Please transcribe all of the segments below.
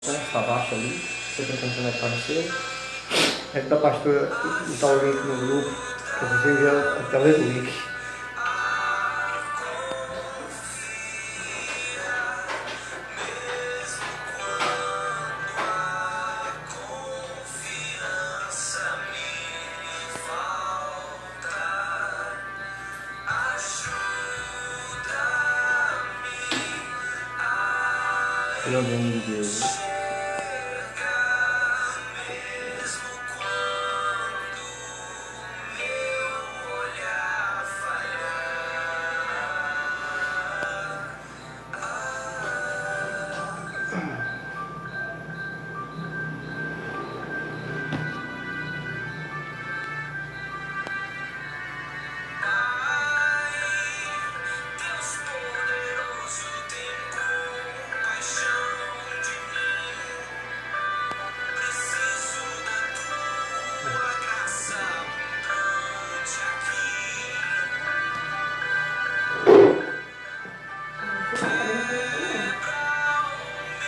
Está abaixo ali. Você tem como conectar no seu? É da pastora botar o link no grupo, para você enviar através do link. Pelo nome de Deus.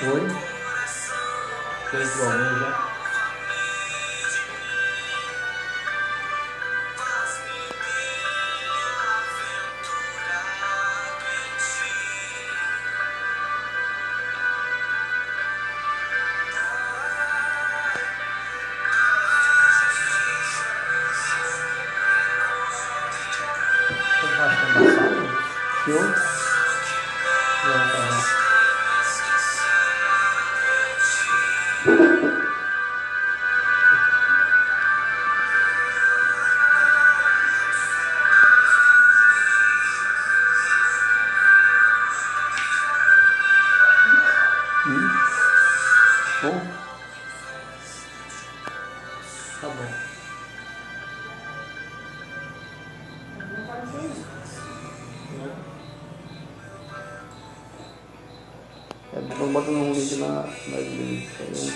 Oi? Tem alguém já? Você tá achando da sala? Show? Não, tá não. Show? Tá bom. É, depois bota no link na igreja.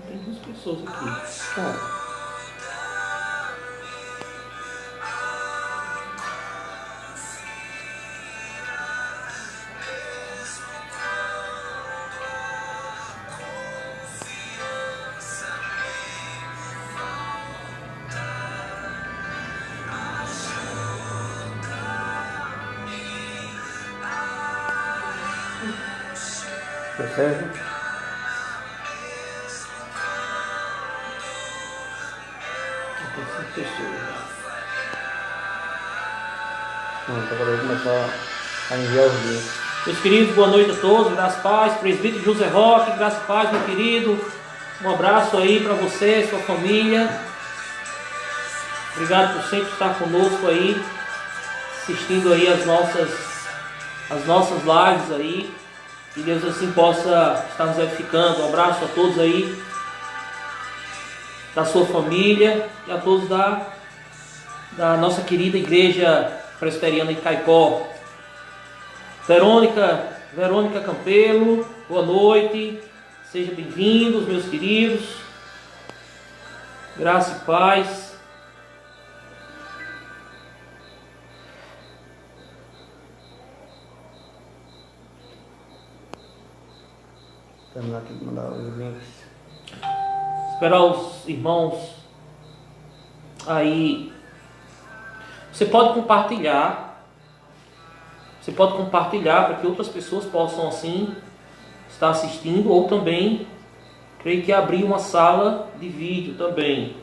Tem duas pessoas aqui. Cara, tá certo? Tem 5 pessoas. Pronto, agora eu vou começar a enviar os links. Meus queridos, boa noite a todos, graças e paz, presbítero José Roque, graças e paz, meu querido. Um abraço aí para você, sua família. Obrigado por sempre estar conosco aí, assistindo aí as nossas lives aí. Que Deus assim possa estar nos edificando. Um abraço a todos aí, da sua família e a todos da nossa querida igreja presbiteriana de Caicó. Verônica Campelo, boa noite, sejam bem-vindos, meus queridos, graça e paz. Terminar aqui de mandar os links. Esperar os irmãos aí. Você pode compartilhar para que outras pessoas possam assim estar assistindo, ou também, creio que abrir uma sala de vídeo também,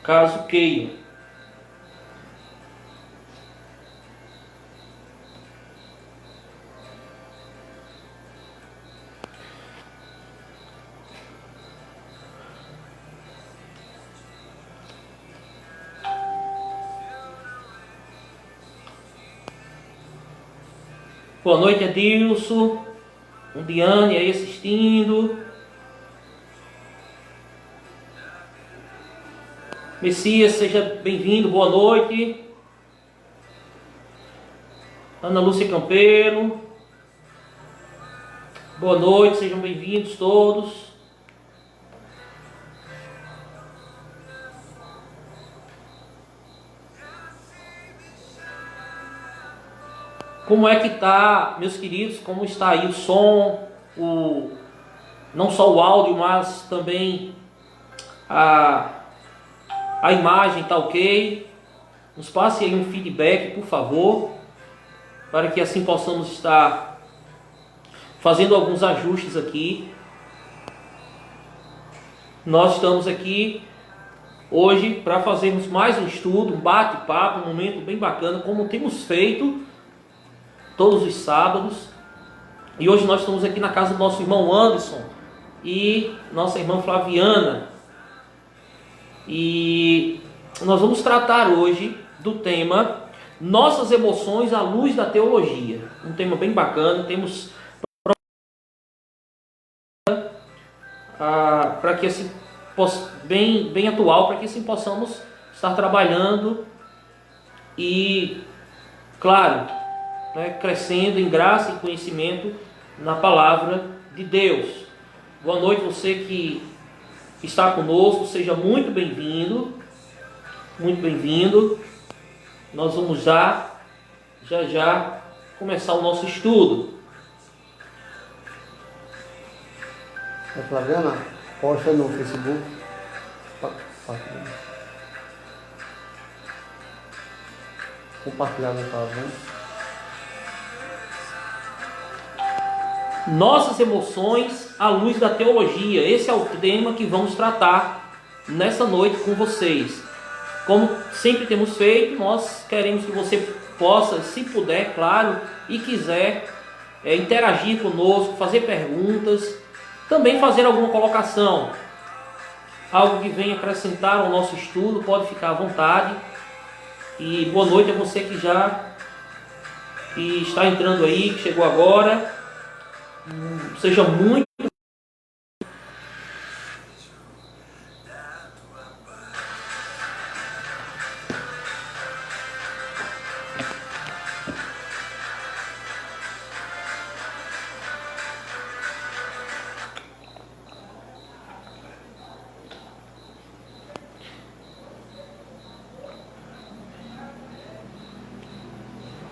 caso queiram. Boa noite, Edilson, Diane aí assistindo. Messias, seja bem-vindo, boa noite. Ana Lúcia Campelo, boa noite, sejam bem-vindos todos. como é que está, meus queridos, como está aí o som, não só o áudio, mas também a imagem está ok? Nos passe aí um feedback, por favor, para que assim possamos estar fazendo alguns ajustes aqui. Nós estamos aqui hoje para fazermos mais um estudo, um bate-papo, um momento bem bacana, como temos feito todos os sábados. E hoje nós estamos aqui na casa do nosso irmão Anderson e nossa irmã Flaviana. E nós vamos tratar hoje do tema Nossas Emoções à Luz da Teologia. Um tema bem bacana, temos para que assim bem atual, para que assim possamos estar trabalhando e, claro, né, crescendo em graça e conhecimento na palavra de Deus. Boa noite, você que está conosco, seja muito bem-vindo, muito bem-vindo. Nós vamos já começar o nosso estudo. Flaviana, posta no Facebook. Compartilhar no caso, Nossas emoções à luz da teologia. Esse é o tema que vamos tratar nessa noite com vocês. Como sempre temos feito, nós queremos que você possa, se puder, claro, e quiser, interagir conosco, fazer perguntas, também fazer alguma colocação, algo que venha acrescentar ao nosso estudo, pode ficar à vontade. E boa noite a você que está entrando aí, que chegou agora. Seja muito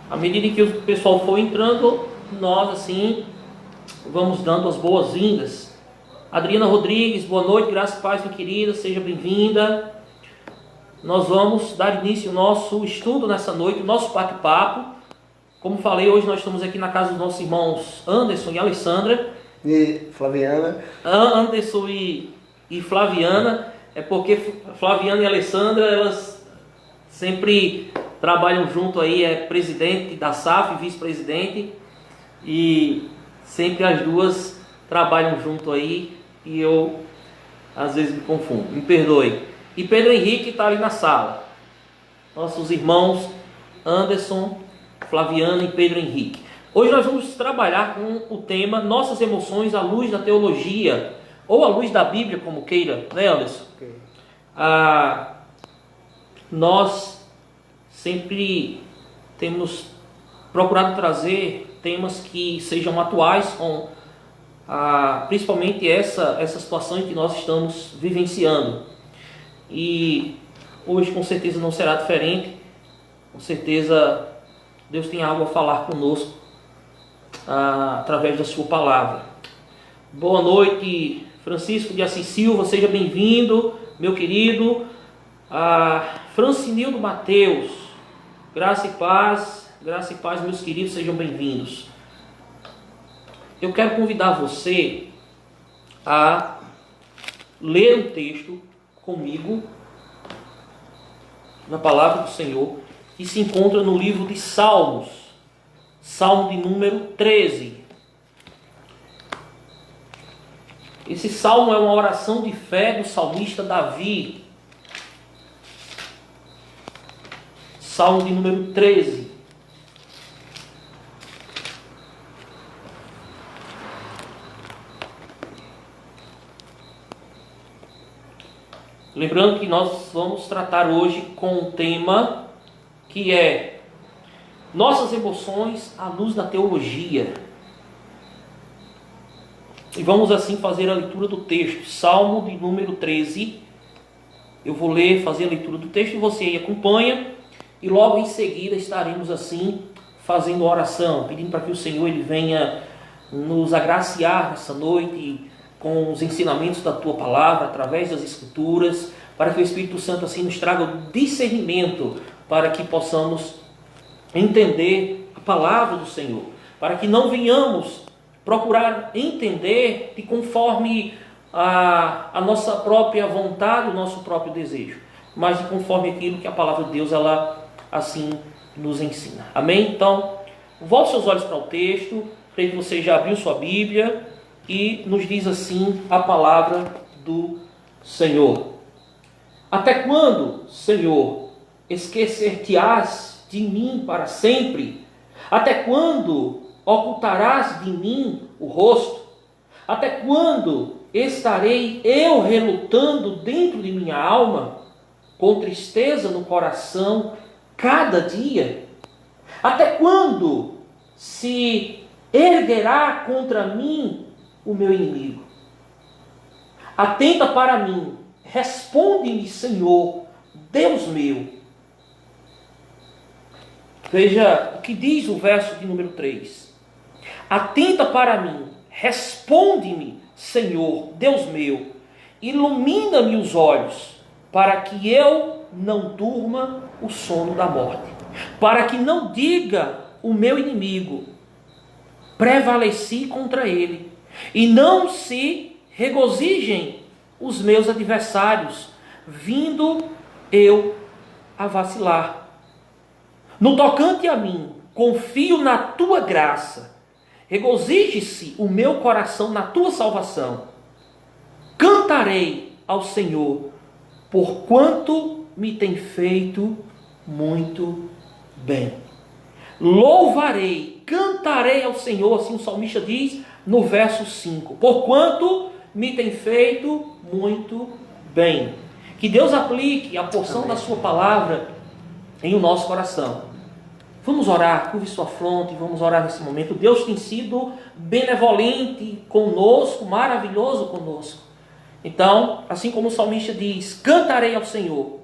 à medida que o pessoal for entrando, nós assim vamos dando as boas-vindas. Adriana Rodrigues, boa noite, graça e paz, minha querida, seja bem-vinda. Nós vamos dar início ao nosso estudo nessa noite, o nosso bate-papo. Como falei, hoje nós estamos aqui na casa dos nossos irmãos Anderson e Alessandra. E Flaviana. Anderson e Flaviana, é porque Flaviana e Alessandra, elas sempre trabalham junto aí, é presidente da SAF, vice-presidente, e sempre as duas trabalham junto aí e eu às vezes me confundo, me perdoe. E Pedro Henrique está ali na sala. Nossos irmãos Anderson, Flaviana e Pedro Henrique. Hoje nós vamos trabalhar com o tema Nossas Emoções à Luz da Teologia, ou à luz da Bíblia, como queira, né, Anderson? Okay. Nós sempre temos procurado trazer temas que sejam atuais com principalmente essa situação em que nós estamos vivenciando. E hoje com certeza não será diferente. Com certeza Deus tem algo a falar conosco através da sua palavra. Boa noite, Francisco de Assis Silva, seja bem-vindo, meu querido. Francinildo Mateus, graça e paz, meus queridos, sejam bem-vindos. Eu quero convidar você a ler um texto comigo na palavra do Senhor, que se encontra no livro de Salmos, Salmo de número 13. Esse salmo é uma oração de fé do salmista Davi. Salmo de número 13. Lembrando que nós vamos tratar hoje com um tema que é Nossas Emoções à Luz da Teologia. E vamos assim fazer a leitura do texto, Salmo de número 13. Eu vou ler, fazer a leitura do texto e você aí acompanha. E logo em seguida estaremos assim fazendo oração, pedindo para que o Senhor ele venha nos agraciar nessa noite com os ensinamentos da Tua Palavra, através das Escrituras, para que o Espírito Santo assim nos traga o discernimento, para que possamos entender a Palavra do Senhor, para que não venhamos procurar entender de conforme a nossa própria vontade, o nosso próprio desejo, mas de conforme aquilo que a Palavra de Deus ela assim nos ensina. Amém? Então, volte seus olhos para o texto. Creio que você já abriu sua Bíblia e nos diz assim a palavra do Senhor. Até quando, Senhor, esquecer-te-ás de mim para sempre? Até quando ocultarás de mim o rosto? Até quando estarei eu relutando dentro de minha alma, com tristeza no coração cada dia? Até quando se erguerá contra mim o meu inimigo? Atenta para mim, responde-me, Senhor, Deus meu. Veja o que diz o verso de número 3. Atenta para mim, responde-me, Senhor, Deus meu, ilumina-me os olhos, para que eu não durma o sono da morte, para que não diga o meu inimigo, prevaleci contra ele, e não se regozijem os meus adversários, vindo eu a vacilar. No tocante a mim, confio na tua graça, regozije-se o meu coração na tua salvação. Cantarei ao Senhor, porquanto me tem feito muito bem. Louvarei, cantarei ao Senhor, assim o salmista diz no verso 5, porquanto me tem feito muito bem. Que Deus aplique a porção da sua palavra em o nosso coração. Vamos orar, curve sua fronte, vamos orar nesse momento. Deus tem sido benevolente conosco, maravilhoso conosco. Então, assim como o salmista diz, cantarei ao Senhor,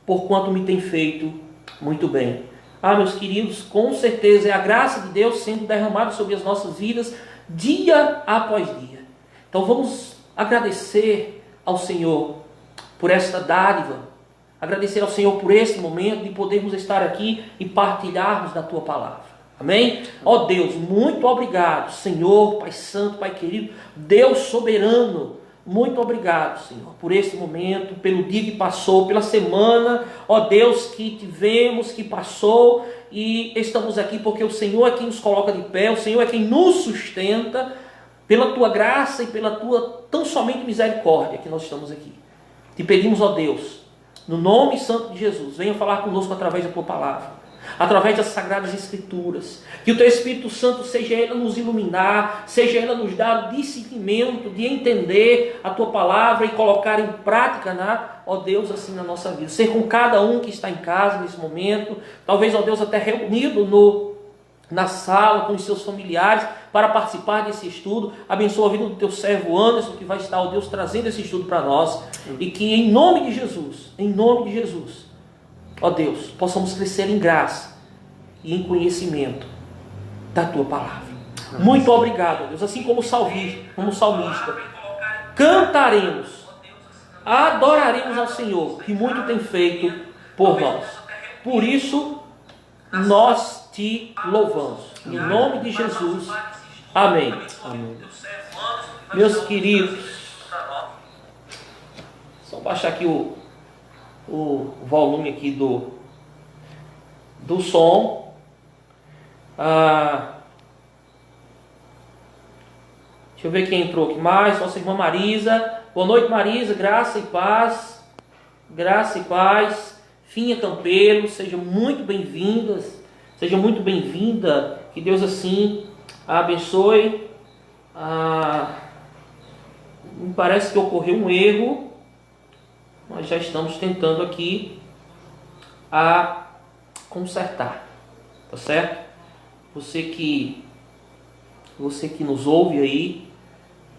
porquanto me tem feito muito bem. Meus queridos, com certeza é a graça de Deus sendo derramada sobre as nossas vidas dia após dia. Então vamos agradecer ao Senhor por esta dádiva, agradecer ao Senhor por este momento de podermos estar aqui e partilharmos da Tua Palavra. Amém? Ó Deus, muito obrigado, Senhor, Pai Santo, Pai querido, Deus soberano, muito obrigado, Senhor, por esse momento, pelo dia que passou, pela semana, ó Deus, que tivemos, que passou, e estamos aqui porque o Senhor é quem nos coloca de pé, o Senhor é quem nos sustenta, pela Tua graça e pela Tua tão somente misericórdia que nós estamos aqui. Te pedimos, ó Deus, no nome santo de Jesus, venha falar conosco através da Tua Palavra, através das Sagradas Escrituras, que o Teu Espírito Santo seja Ele a nos iluminar, seja Ele a nos dar o discernimento de entender a Tua Palavra e colocar em prática, ó Deus, assim na nossa vida. Ser com cada um que está em casa nesse momento, talvez, ó Deus, até reunido na sala com os seus familiares para participar desse estudo. Abençoa a vida do Teu servo Anderson, que vai estar, ó Deus, trazendo esse estudo para nós, e que em nome de Jesus, ó Deus, possamos crescer em graça e em conhecimento da Tua Palavra. Muito obrigado, Deus. Assim como o salmista, cantaremos, adoraremos ao Senhor, que muito tem feito por nós. Por isso, nós Te louvamos. Em nome de Jesus. Amém. Amém. Meus queridos, só baixar aqui o volume aqui do som. Deixa eu ver quem entrou aqui mais. Nossa irmã Marisa. Boa noite, Marisa. Graça e paz. Graça e paz. Finha Campelo, seja muito bem-vindas. Seja muito bem-vinda. Que Deus assim a abençoe. Me parece que ocorreu um erro. Nós já estamos tentando aqui a consertar, tá certo? Você que nos ouve aí,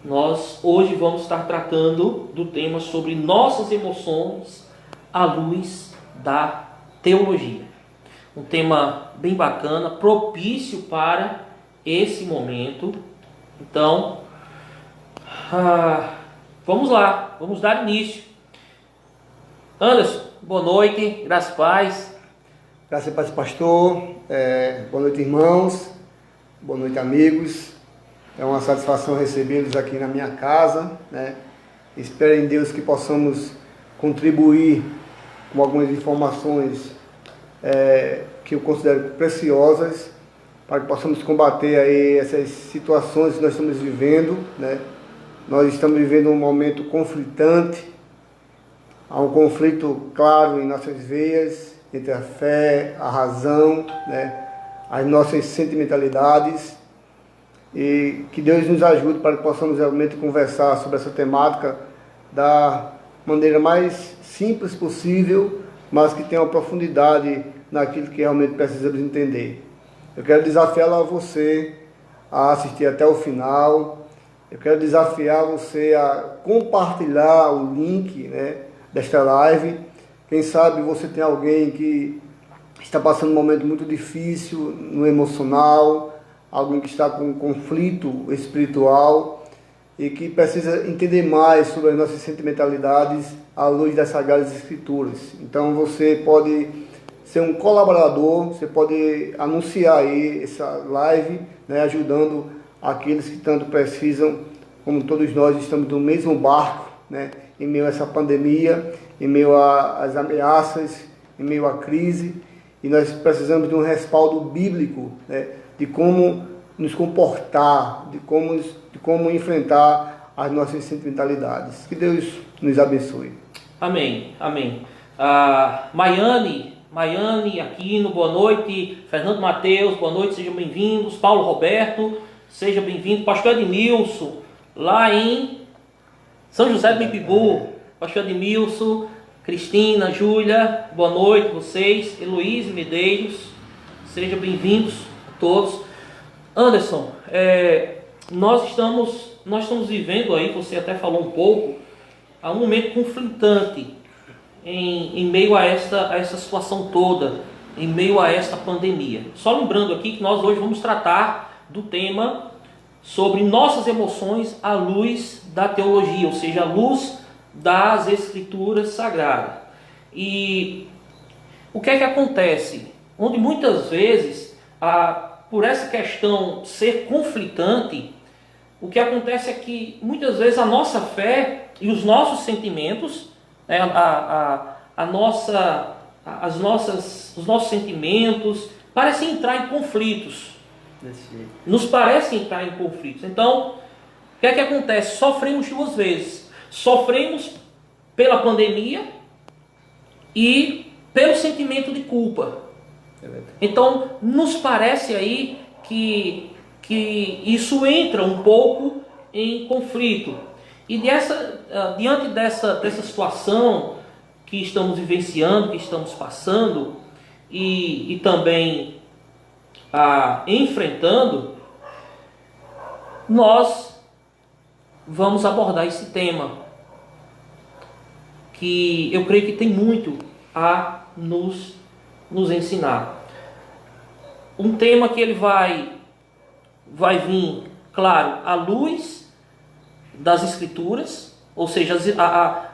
nós hoje vamos estar tratando do tema sobre nossas emoções à luz da teologia. um tema bem bacana, propício para esse momento. Então, vamos lá, vamos dar início. Anderson, boa noite, graças e paz. Graças e paz, pastor. Boa noite, irmãos. Boa noite, amigos. É uma satisfação recebê-los aqui na minha casa, né? Espero em Deus que possamos contribuir com algumas informações que eu considero preciosas, para que possamos combater aí essas situações que nós estamos vivendo, né? Nós estamos vivendo um momento conflitante, há um conflito claro em nossas veias, entre a fé, a razão, né? As nossas sentimentalidades, e que Deus nos ajude para que possamos realmente conversar sobre essa temática da maneira mais simples possível, mas que tenha uma profundidade naquilo que realmente precisamos entender. Eu quero desafiar a você a assistir até o final. Eu quero desafiar você a compartilhar o link, né, desta live. Quem sabe você tem alguém que está passando um momento muito difícil no emocional, alguém que está com um conflito espiritual e que precisa entender mais sobre as nossas sentimentalidades à luz das Sagradas Escrituras. Então você pode ser um colaborador, você pode anunciar aí essa live, né, ajudando aqueles que tanto precisam, como todos nós estamos no mesmo barco, né, em meio a essa pandemia, em meio às ameaças, em meio à crise, e nós precisamos de um respaldo bíblico, né, de como nos comportar, de como enfrentar as nossas sentimentalidades. Que Deus nos abençoe. Amém, amém. Maiane Aquino, boa noite. Fernando Mateus, boa noite, sejam bem-vindos. Paulo Roberto, seja bem-vindo. Pastor Edmilson, lá em São José do Mipibu. Pastor Edmilson, Cristina, Júlia, boa noite vocês. Heloísa Medeiros, sejam bem-vindos a todos. Anderson, nós estamos vivendo aí, você até falou um pouco, há um momento conflitante em meio a essa situação toda, em meio a esta pandemia. Só lembrando aqui que nós hoje vamos tratar do tema sobre nossas emoções à luz da teologia, ou seja, à luz das Escrituras Sagradas. E o que é que acontece? Onde muitas vezes, por essa questão ser conflitante, o que acontece é que muitas vezes a nossa fé e os nossos sentimentos, né, os nossos sentimentos parecem entrar em conflitos. Nos parecem entrar em conflitos. Então, o que é que acontece? Sofremos duas vezes. Sofremos pela pandemia e pelo sentimento de culpa. Então, nos parece aí que isso entra um pouco em conflito. E diante dessa situação que estamos vivenciando, que estamos passando e também enfrentando, nós vamos abordar esse tema, que eu creio que tem muito a nos ensinar. Um tema que ele vai vir, claro, à luz das Escrituras, ou seja,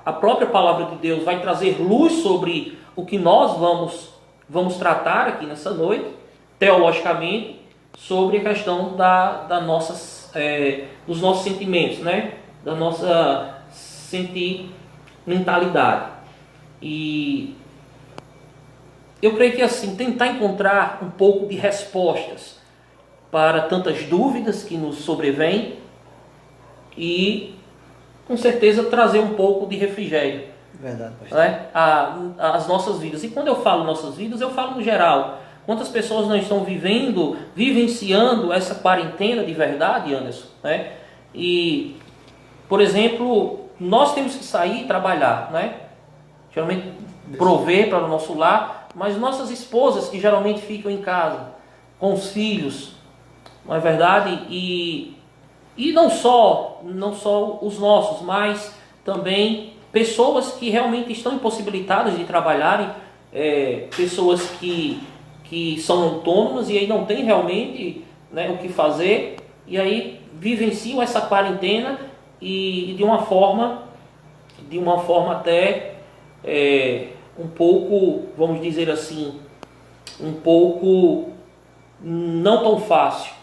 a própria palavra de Deus vai trazer luz sobre o que nós vamos tratar aqui nessa noite, teologicamente, sobre a questão dos nossos sentimentos, né? Da nossa sentimentalidade. E eu creio que assim, tentar encontrar um pouco de respostas para tantas dúvidas que nos sobrevêm e, com certeza, trazer um pouco de refrigério. Verdade, pastor. Né? As nossas vidas. E quando eu falo nossas vidas, eu falo no geral. Quantas pessoas não estão vivenciando essa quarentena de verdade, Anderson? Né? E, por exemplo, nós temos que sair e trabalhar, né? Geralmente prover para o nosso lar, mas nossas esposas que geralmente ficam em casa com os filhos, não é verdade? E não só os nossos, mas também pessoas que realmente estão impossibilitadas de trabalharem, pessoas que que são autônomas e aí não tem realmente, né, o que fazer, e aí vivenciam essa quarentena e de uma forma até um pouco, vamos dizer assim, um pouco não tão fácil.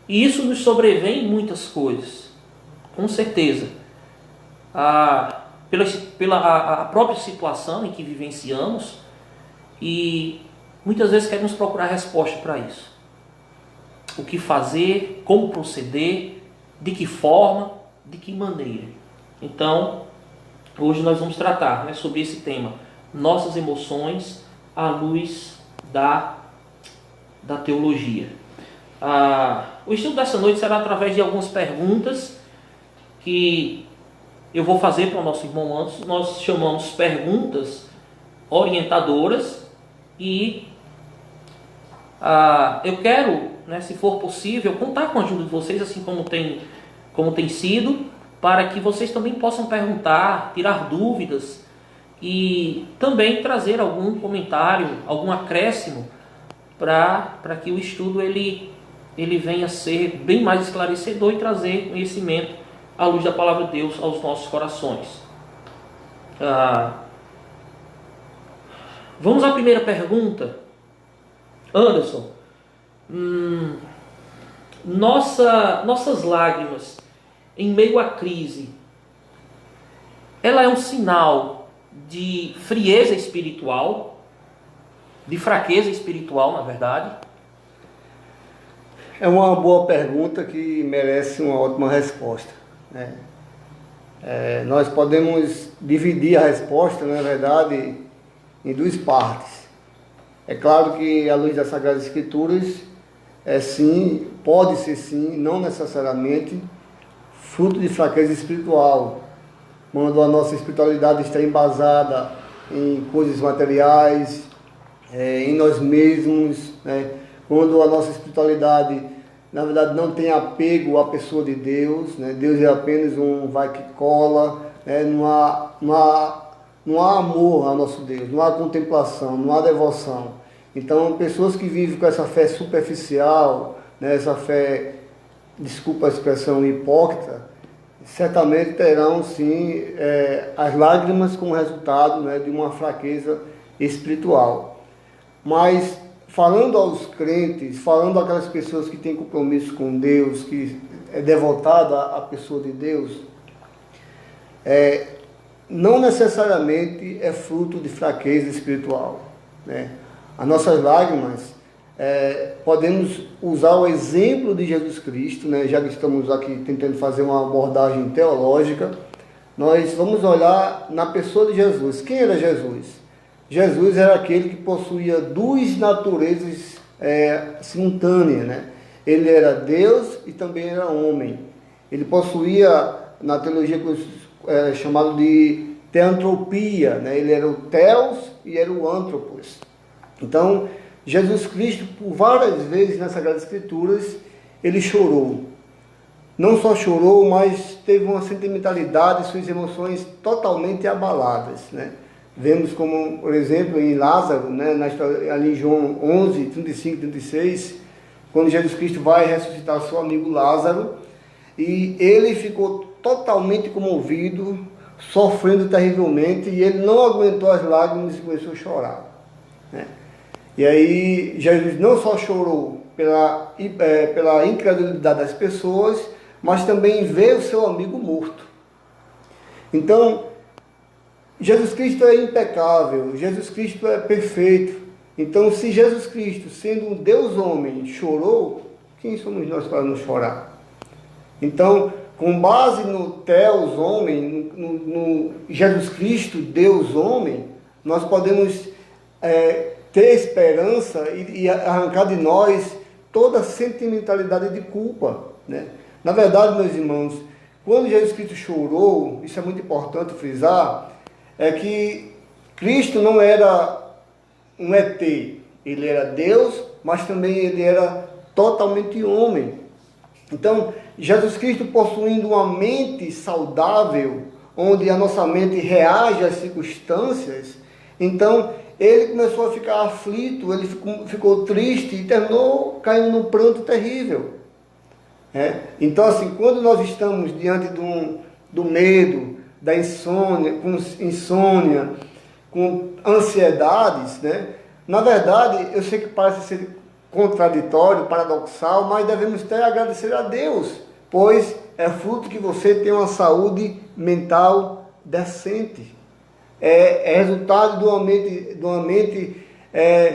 E isso nos sobrevém em muitas coisas, com certeza. Pela própria situação em que vivenciamos, e muitas vezes queremos procurar resposta para isso. O que fazer, como proceder, de que forma, de que maneira. Então, hoje nós vamos tratar, né, sobre esse tema, nossas emoções à luz da teologia. O estudo dessa noite será através de algumas perguntas que eu vou fazer para o nosso irmão Anderson. Nós chamamos perguntas orientadoras e eu quero, né, se for possível, contar com a ajuda de vocês, assim como tem sido, para que vocês também possam perguntar, tirar dúvidas e também trazer algum comentário, algum acréscimo para que o estudo ele venha a ser bem mais esclarecedor e trazer conhecimento à luz da palavra de Deus aos nossos corações. Vamos à primeira pergunta. Anderson, nossas lágrimas em meio à crise, ela é um sinal de frieza espiritual, de fraqueza espiritual, na verdade? É uma boa pergunta que merece uma ótima resposta, né? Nós podemos dividir a resposta, na verdade, em duas partes. É claro que, à luz das Sagradas Escrituras, sim, pode ser sim, não necessariamente, fruto de fraqueza espiritual, quando a nossa espiritualidade está embasada em coisas materiais, em nós mesmos, né? Quando a nossa espiritualidade, na verdade, não tem apego à pessoa de Deus, né? Deus é apenas um vai que cola, né? Não há amor ao nosso Deus, não há contemplação, não há devoção. Então, pessoas que vivem com essa fé superficial, né? Essa fé, desculpa a expressão, hipócrita, certamente terão sim as lágrimas como resultado, né, de uma fraqueza espiritual. Mas falando aos crentes, falando àquelas pessoas que têm compromisso com Deus, que é devotada à pessoa de Deus, não necessariamente é fruto de fraqueza espiritual, né? As nossas lágrimas, podemos usar o exemplo de Jesus Cristo, né? Já que estamos aqui tentando fazer uma abordagem teológica, nós vamos olhar na pessoa de Jesus. Quem era Jesus? Jesus era aquele que possuía duas naturezas simultâneas, né? Ele era Deus e também era homem. Ele possuía, na teologia chamado de teantropia, né? Ele era o Theos e era o Anthropos. Então, Jesus Cristo, por várias vezes nas Sagradas Escrituras, ele chorou. Não só chorou, mas teve uma sentimentalidade, suas emoções totalmente abaladas, né? Vemos como, por exemplo, em Lázaro, né, ali em João 11, 35, 36, quando Jesus Cristo vai ressuscitar seu amigo Lázaro, e ele ficou totalmente comovido, sofrendo terrivelmente, e ele não aguentou as lágrimas e começou a chorar, né? E aí Jesus não só chorou pela incredulidade das pessoas, mas também vê o seu amigo morto. Então, Jesus Cristo é impecável, Jesus Cristo é perfeito. Então, se Jesus Cristo, sendo um Deus homem, chorou, quem somos nós para não chorar? Então, com base no Theos homem, no Jesus Cristo, Deus homem, nós podemos ter esperança e arrancar de nós toda a sentimentalidade de culpa, né? Na verdade, meus irmãos, quando Jesus Cristo chorou, isso é muito importante frisar, é que Cristo não era um ET, ele era Deus, mas também ele era totalmente homem. Então, Jesus Cristo possuindo uma mente saudável, onde a nossa mente reage às circunstâncias, então ele começou a ficar aflito, ele ficou triste e terminou caindo num pranto terrível. Então, assim, quando nós estamos diante do medo, da insônia, com ansiedades, né? Na verdade, eu sei que parece ser contraditório, paradoxal, mas devemos até agradecer a Deus, pois é fruto que você tem uma saúde mental decente. É resultado de uma mente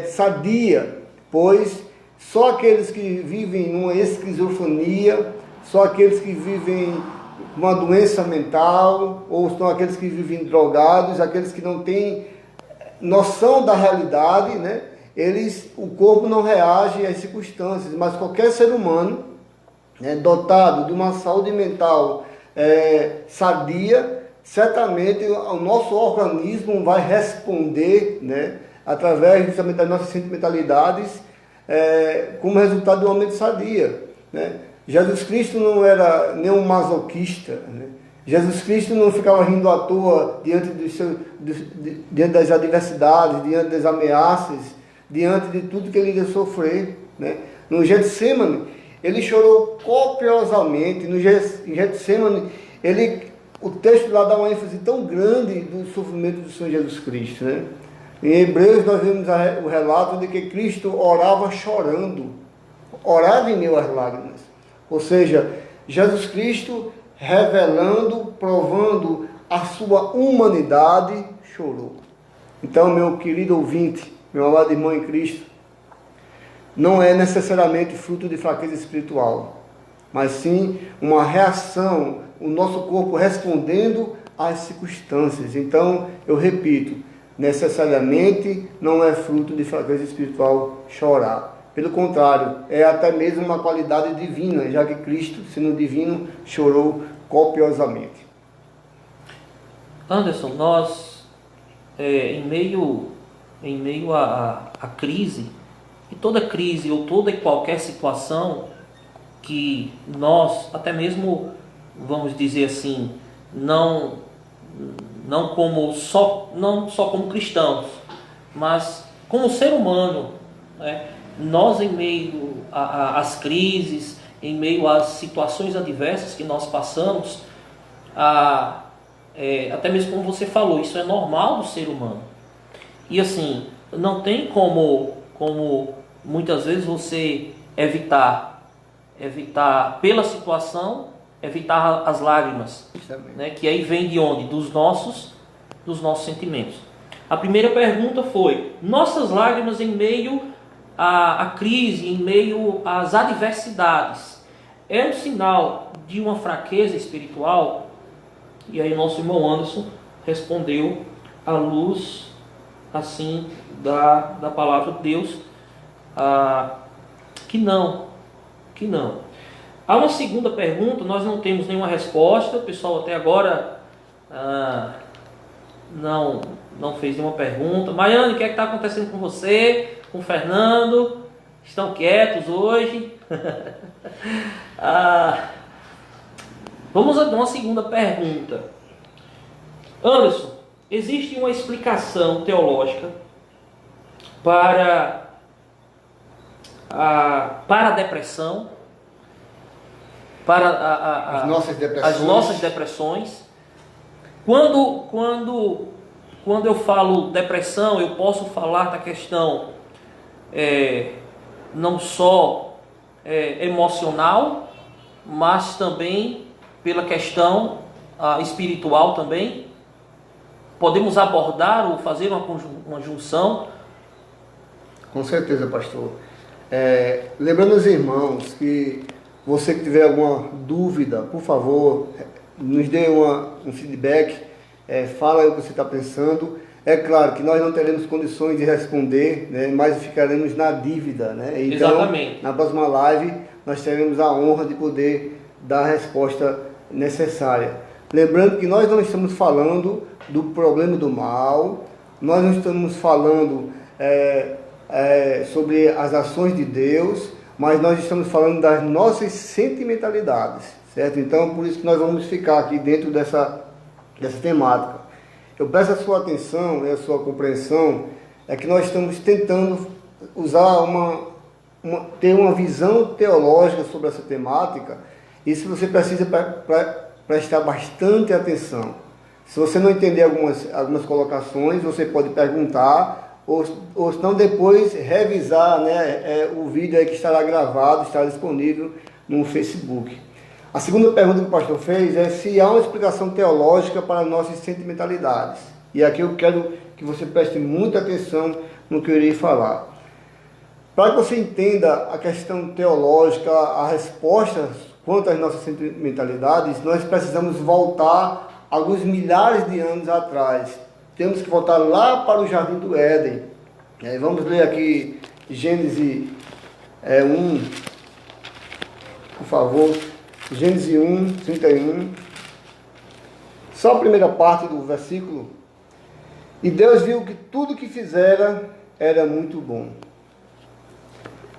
sadia, pois só aqueles que vivem numa esquizofrenia, só aqueles que vivem uma doença mental, ou são aqueles que vivem drogados, aqueles que não têm noção da realidade, né? O corpo não reage às circunstâncias, mas qualquer ser humano, né, dotado de uma saúde mental sadia, certamente o nosso organismo vai responder, né, através justamente das nossas sentimentalidades, como resultado de uma mente sadia, né? Jesus Cristo não era nenhum masoquista, né? Jesus Cristo não ficava rindo à toa diante das adversidades, diante das ameaças, diante de tudo que ele ia sofrer, né? No Getsemane, ele chorou copiosamente. No Getsemane, o texto lá dá uma ênfase tão grande do sofrimento do Senhor Jesus Cristo, né? Em Hebreus nós vemos o relato de que Cristo orava chorando, orava em meio às lágrimas. Ou seja, Jesus Cristo, revelando, provando a sua humanidade, chorou. Então, meu querido ouvinte, meu amado irmão em Cristo, não é necessariamente fruto de fraqueza espiritual, mas sim uma reação, o nosso corpo respondendo às circunstâncias. Então, eu repito, necessariamente não é fruto de fraqueza espiritual chorar. Pelo contrário, é até mesmo uma qualidade divina, já que Cristo, sendo divino, chorou copiosamente. Anderson, nós, em meio à crise, e toda crise ou toda e qualquer situação que nós, até mesmo, vamos dizer assim, não só como cristãos, mas como ser humano, né? Nós, em meio às crises, em meio às situações adversas que nós passamos, até mesmo como você falou, isso é normal do ser humano. E assim, não tem como muitas vezes você evitar pela situação, evitar as lágrimas, né? Que aí vem de onde? Dos nossos sentimentos. A primeira pergunta foi: nossas lágrimas em meio à crise, em meio às adversidades, é um sinal de uma fraqueza espiritual? E aí nosso irmão Anderson respondeu à luz, assim, da palavra de Deus, que não. Há uma segunda pergunta, nós não temos nenhuma resposta, o pessoal até agora não fez nenhuma pergunta. Maiane, o que é que está acontecendo com você, com o Fernando? Estão quietos hoje? Vamos a uma segunda pergunta. Anderson, existe uma explicação teológica para a depressão, para as nossas depressões? Quando eu falo depressão, eu posso falar da questão não só emocional, mas também pela questão espiritual também. Podemos abordar ou fazer uma junção? Com certeza, pastor. Lembrando os irmãos que você que tiver alguma dúvida, por favor, nos dê um feedback, fala aí o que você está pensando. É claro que nós não teremos condições de responder, né, mas ficaremos na dívida, né? Então, exatamente, na próxima live nós teremos a honra de poder dar a resposta necessária. Lembrando que nós não estamos falando do problema do mal, nós não estamos falando sobre as ações de Deus, mas nós estamos falando das nossas sentimentalidades, certo? Então, por isso que nós vamos ficar aqui dentro dessa temática. Eu peço a sua atenção e a sua compreensão é que nós estamos tentando usar ter uma visão teológica sobre essa temática. Isso você precisa prestar bastante atenção. Se você não entender algumas colocações, você pode perguntar, ou senão depois revisar, né, o vídeo aí que estará gravado, estará disponível no Facebook. A segunda pergunta que o pastor fez é se há uma explicação teológica para nossas sentimentalidades. E aqui eu quero que você preste muita atenção no que eu irei falar. Para que você entenda a questão teológica, a resposta quanto às nossas sentimentalidades, nós precisamos voltar alguns milhares de anos atrás. Temos que voltar lá para o Jardim do Éden. Vamos ler aqui Gênesis 1, por favor. Gênesis 1, 31. Só a primeira parte do versículo. E Deus viu que tudo que fizera era muito bom.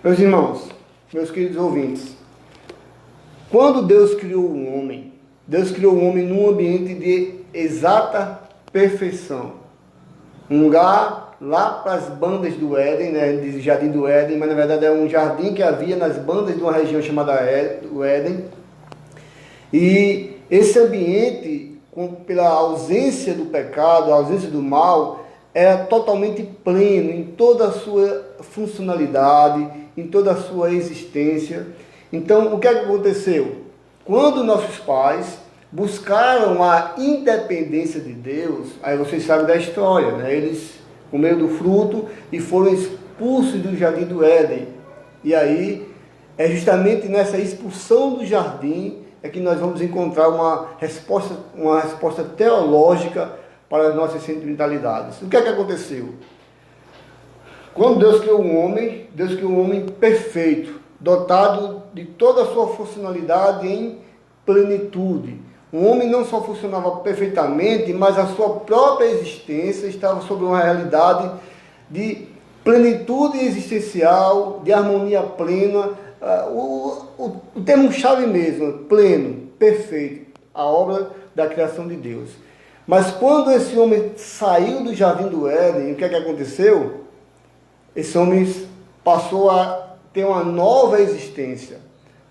Meus irmãos, meus queridos ouvintes, quando Deus criou o homem, Deus criou o homem num ambiente de exata perfeição. Um lugar lá para as bandas do Éden, né, de Jardim do Éden, mas na verdade é um jardim que havia nas bandas de uma região chamada o Éden. E esse ambiente, pela ausência do pecado, a ausência do mal, era totalmente pleno em toda a sua funcionalidade, em toda a sua existência. Então, o que aconteceu? Quando nossos pais buscaram a independência de Deus, aí vocês sabem da história, né? Eles comeram do fruto e foram expulsos do Jardim do Éden. E aí, é justamente nessa expulsão do jardim é que nós vamos encontrar uma resposta teológica para as nossas sentimentalidades. O que é que aconteceu? Quando Deus criou um homem, Deus criou um homem perfeito, dotado de toda a sua funcionalidade em plenitude. O homem não só funcionava perfeitamente, mas a sua própria existência estava sob uma realidade de plenitude existencial, de harmonia plena. O termo-chave mesmo, pleno, perfeito, a obra da criação de Deus. Mas quando esse homem saiu do Jardim do Éden, o que é que aconteceu? Esse homem passou a ter uma nova existência.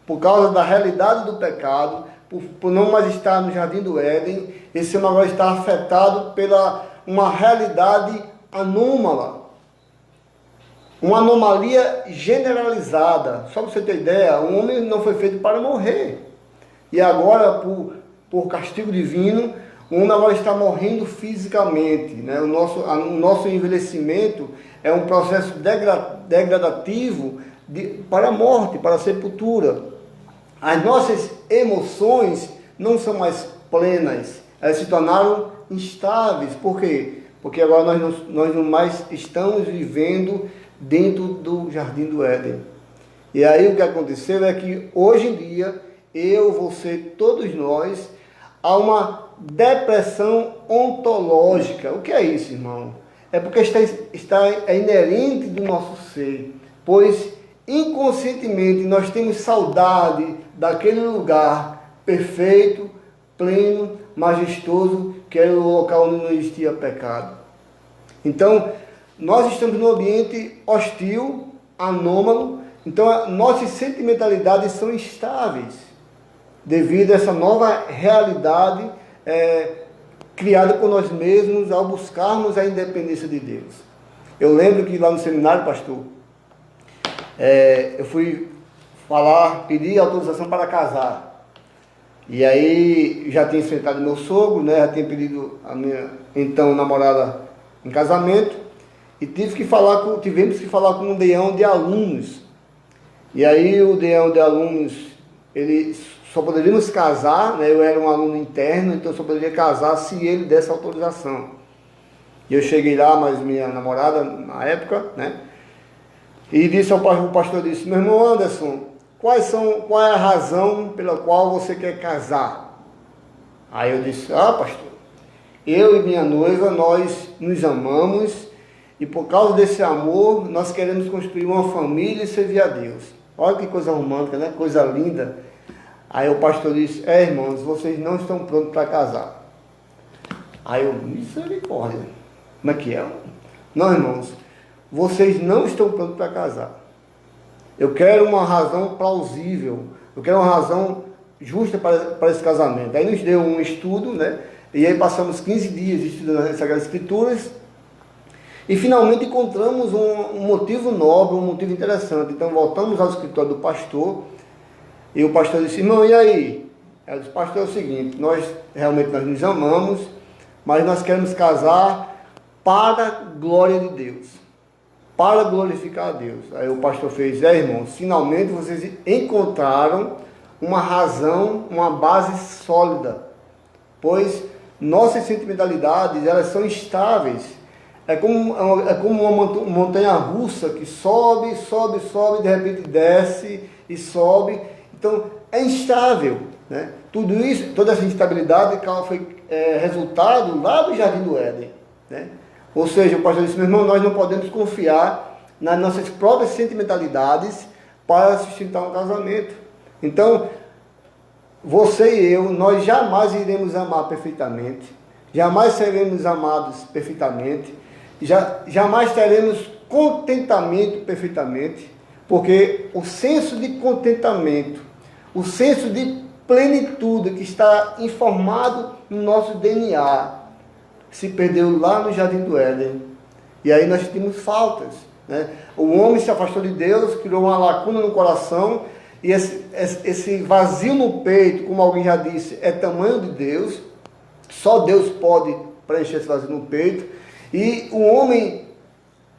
Por causa da realidade do pecado, por não mais estar no Jardim do Éden, esse homem agora está afetado pela uma realidade anômala. Uma anomalia generalizada. Só para você ter ideia, o homem não foi feito para morrer. E agora, por castigo divino, o homem agora está morrendo fisicamente. Né? O nosso envelhecimento é um processo degradativo para a morte, para a sepultura. As nossas emoções não são mais plenas. Elas se tornaram instáveis. Por quê? Porque agora nós não mais estamos vivendo dentro do Jardim do Éden. E aí o que aconteceu é que hoje em dia, eu, você, todos nós, há uma depressão ontológica. O que é isso, irmão? É porque é inerente do nosso ser, pois inconscientemente nós temos saudade daquele lugar perfeito, pleno, majestoso, que era o local onde não existia pecado. Então, nós estamos num ambiente hostil, anômalo, então nossas sentimentalidades são instáveis, devido a essa nova realidade criada por nós mesmos ao buscarmos a independência de Deus. Eu lembro que lá no seminário, pastor, eu fui pedir autorização para casar. E aí já tinha enfrentado meu sogro, né, já tinha pedido a minha então namorada em casamento. E tivemos que falar com um deão de alunos. E aí o deão de alunos, ele só poderíamos casar, né? Eu era um aluno interno, então eu só poderia casar se ele desse autorização. E eu cheguei lá, mas minha namorada na época, né? E disse o pastor disse: meu irmão Anderson, qual é a razão pela qual você quer casar? Aí eu disse: pastor, eu e minha noiva, nós nos amamos. E por causa desse amor, nós queremos construir uma família e servir a Deus. Olha que coisa romântica, né? Coisa linda. Aí o pastor disse: irmãos, vocês não estão prontos para casar. Aí eu, misericórdia. Como é que é? Não, irmãos, vocês não estão prontos para casar. Eu quero uma razão plausível, eu quero uma razão justa para esse casamento. Aí nos deu um estudo, né? E aí passamos 15 dias estudando as Sagradas Escrituras e finalmente encontramos um motivo nobre, um motivo interessante. Então voltamos ao escritório do pastor e o pastor disse: irmão, e aí? Eu disse: pastor, é o seguinte, nós nos amamos, mas nós queremos casar para a glória de Deus, para glorificar a Deus. Aí o pastor fez: irmãos, finalmente vocês encontraram uma razão, uma base sólida, pois nossas sentimentalidades, elas são instáveis. É como uma montanha russa que sobe, sobe, sobe, de repente desce e sobe. Então é instável, né? Tudo isso, toda essa instabilidade foi resultado lá do Jardim do Éden, né? Ou seja, o pastor disse: meu irmão, nós não podemos confiar nas nossas próprias sentimentalidades para sustentar um casamento. Então, você e eu, nós jamais iremos amar perfeitamente, jamais seremos amados perfeitamente, jamais teremos contentamento perfeitamente, porque o senso de contentamento, o senso de plenitude que está informado no nosso DNA, se perdeu lá no Jardim do Éden. E aí nós sentimos faltas, né? O homem se afastou de Deus, criou uma lacuna no coração, e esse vazio no peito, como alguém já disse, é tamanho de Deus. Só Deus pode preencher esse vazio no peito. E o homem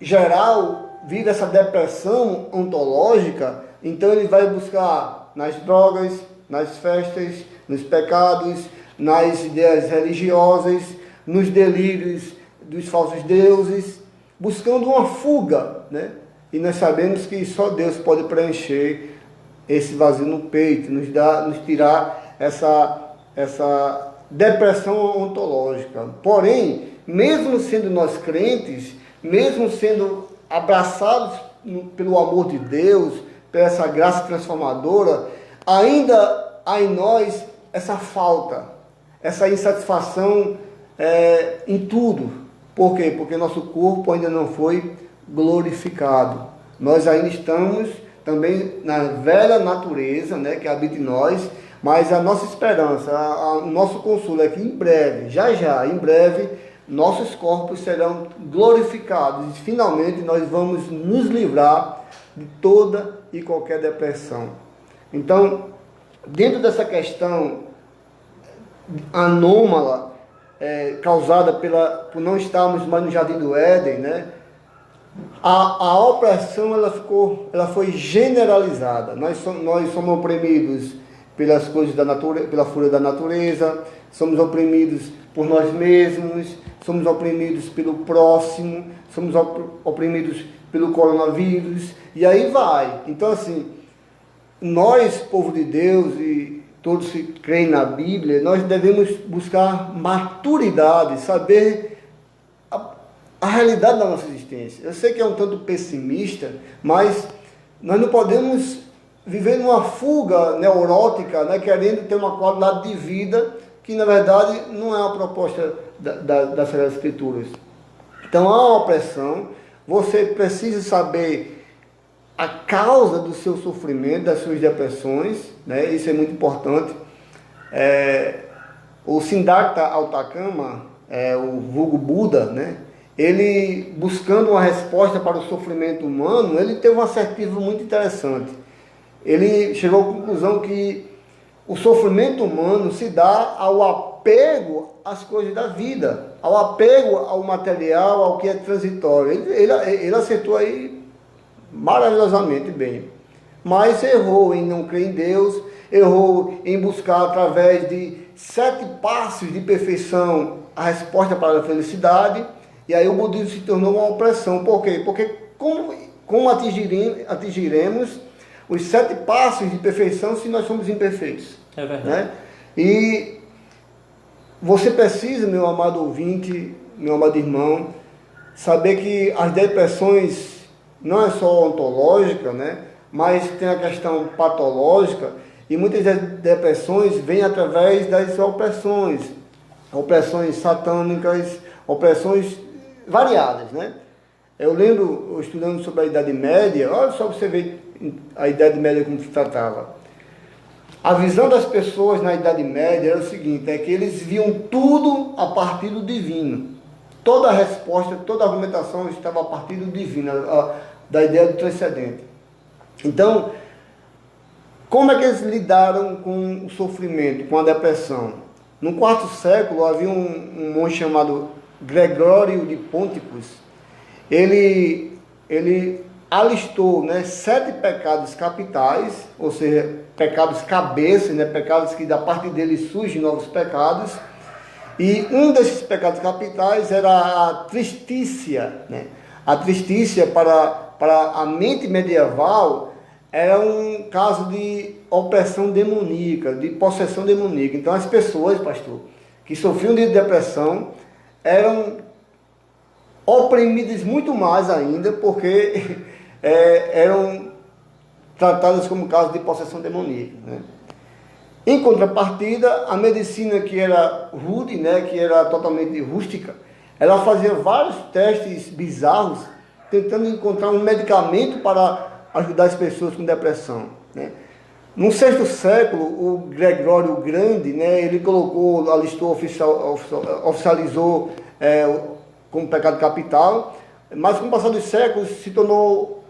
geral vive essa depressão ontológica, então ele vai buscar nas drogas, nas festas, nos pecados, nas ideias religiosas, nos delírios dos falsos deuses, buscando uma fuga, né? E nós sabemos que só Deus pode preencher esse vazio no peito, nos tirar essa depressão ontológica. Porém, mesmo sendo nós crentes, mesmo sendo abraçados pelo amor de Deus, por essa graça transformadora, ainda há em nós essa falta, essa insatisfação em tudo. Por quê? Porque nosso corpo ainda não foi glorificado. Nós ainda estamos também na velha natureza, né, que habita em nós, mas a nossa esperança, o nosso consolo é que em breve, em breve, nossos corpos serão glorificados e finalmente nós vamos nos livrar de toda e qualquer depressão. Então, dentro dessa questão anômala, causada por não estarmos mais no Jardim do Éden, né? A opressão ela foi generalizada. Nós somos oprimidos pelas coisas da natureza, pela fúria da natureza, somos oprimidos por nós mesmos, somos oprimidos pelo próximo, somos oprimidos pelo coronavírus, e aí vai. Então, assim, nós, povo de Deus, e todos que creem na Bíblia, nós devemos buscar maturidade, saber a realidade da nossa existência. Eu sei que é um tanto pessimista, mas nós não podemos viver numa fuga neurótica, né, querendo ter uma qualidade de vida que, na verdade, não é uma proposta das Sagradas Escrituras. Então, há uma opressão, você precisa saber a causa do seu sofrimento, das suas depressões, né, isso é muito importante. O Siddhartha Gautama, o vulgo Buda, né, ele, buscando uma resposta para o sofrimento humano, ele teve uma assertiva muito interessante. Ele chegou à conclusão que o sofrimento humano se dá ao apego às coisas da vida, ao apego ao material, ao que é transitório. Ele acertou aí maravilhosamente bem, mas errou em não crer em Deus, errou em buscar através de 7 passos de perfeição a resposta para a felicidade. E aí o budismo se tornou uma opressão. Por quê? Porque como atingiremos os 7 passos de perfeição se nós somos imperfeitos? É verdade. Né? E você precisa, meu amado ouvinte, meu amado irmão, saber que as depressões não é só ontológica, né? Mas tem a questão patológica, e muitas das depressões vêm através das opressões satânicas, opressões variadas, né? Eu lembro, estudando sobre a Idade Média, olha só você ver a Idade Média como se tratava. A visão das pessoas na Idade Média era o seguinte, é que eles viam tudo a partir do divino. Toda a resposta, toda a argumentação estava a partir do divino, da ideia do transcendente. Então, como é que eles lidaram com o sofrimento, com a depressão? No quarto século havia um monge chamado Gregório de Ponticus. Ele alistou, né, 7 pecados capitais, ou seja, pecados cabeça, né, pecados que da parte dele surgem novos pecados. E um desses pecados capitais era a tristícia, né? A tristícia para a mente medieval era um caso de opressão demoníaca, de possessão demoníaca. Então as pessoas, pastor, que sofriam de depressão eram oprimidas muito mais ainda, porque eram tratadas como caso de possessão demoníaca, né? Em contrapartida, a medicina que era rude, né, que era totalmente rústica, ela fazia vários testes bizarros, tentando encontrar um medicamento para ajudar as pessoas com depressão, né? No sexto século, o Gregório o Grande, né, ele colocou, alistou, oficializou como pecado capital, mas com o passar dos séculos se tornou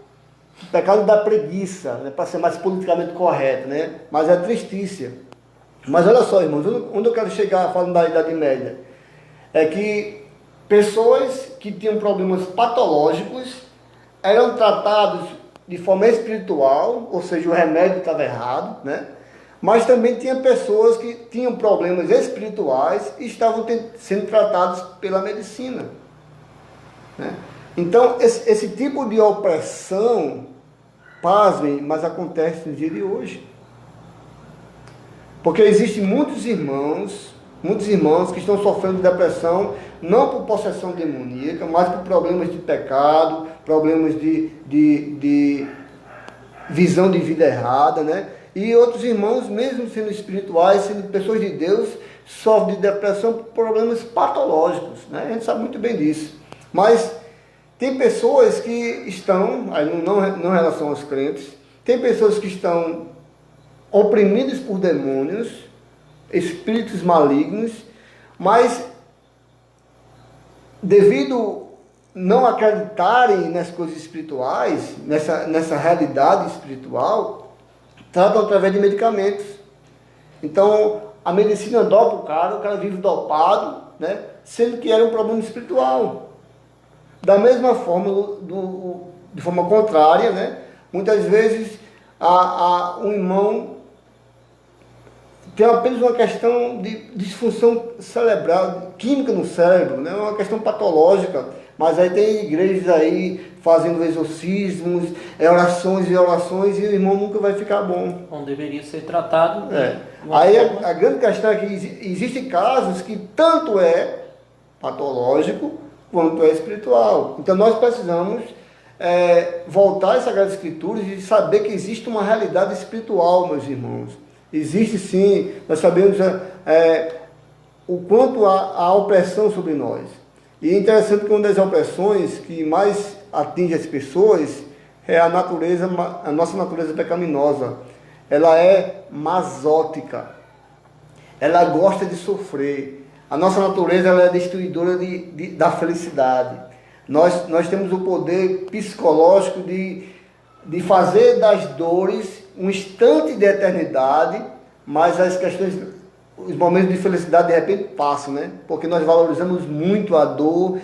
o pecado da preguiça, né, para ser mais politicamente correto, né? Mas é tristícia. Mas olha só, irmãos, onde eu quero chegar falando da Idade Média, é que pessoas que tinham problemas patológicos eram tratados de forma espiritual, ou seja, o remédio estava errado, né? Mas também tinha pessoas que tinham problemas espirituais e estavam sendo tratados pela medicina, né? Então, esse tipo de opressão, pasmem, mas acontece no dia de hoje. Porque existem muitos irmãos que estão sofrendo de depressão, não por possessão demoníaca, mas por problemas de pecado, problemas de visão de vida errada, né? E outros irmãos, mesmo sendo espirituais, sendo pessoas de Deus, sofrem de depressão por problemas patológicos, né? A gente sabe muito bem disso. Mas tem pessoas que estão, não em relação aos crentes, tem pessoas que estão oprimidos por demônios, espíritos malignos, mas devido não acreditarem nas coisas espirituais, nessa realidade espiritual, tratam através de medicamentos. Então a medicina dopa o cara vive dopado, né? Sendo que era um problema espiritual. Da mesma forma, de forma contrária, né? Muitas vezes um irmão tem apenas uma questão de disfunção cerebral, química no cérebro, né? Uma questão patológica, mas aí tem igrejas aí fazendo exorcismos, orações e orações, e o irmão nunca vai ficar bom. Não deveria ser tratado. Aí a grande questão é que existem casos que tanto é patológico quanto é espiritual. Então nós precisamos voltar às Sagradas Escrituras e saber que existe uma realidade espiritual, meus irmãos. Existe sim, nós sabemos o quanto há opressão sobre nós. E é interessante que uma das opressões que mais atinge as pessoas é a nossa natureza pecaminosa. Ela é masótica. Ela gosta de sofrer. A nossa natureza ela é destruidora da felicidade. Nós temos o poder psicológico de fazer das dores um instante de eternidade, mas as questões, os momentos de felicidade de repente passam, né? Porque nós valorizamos muito a dor,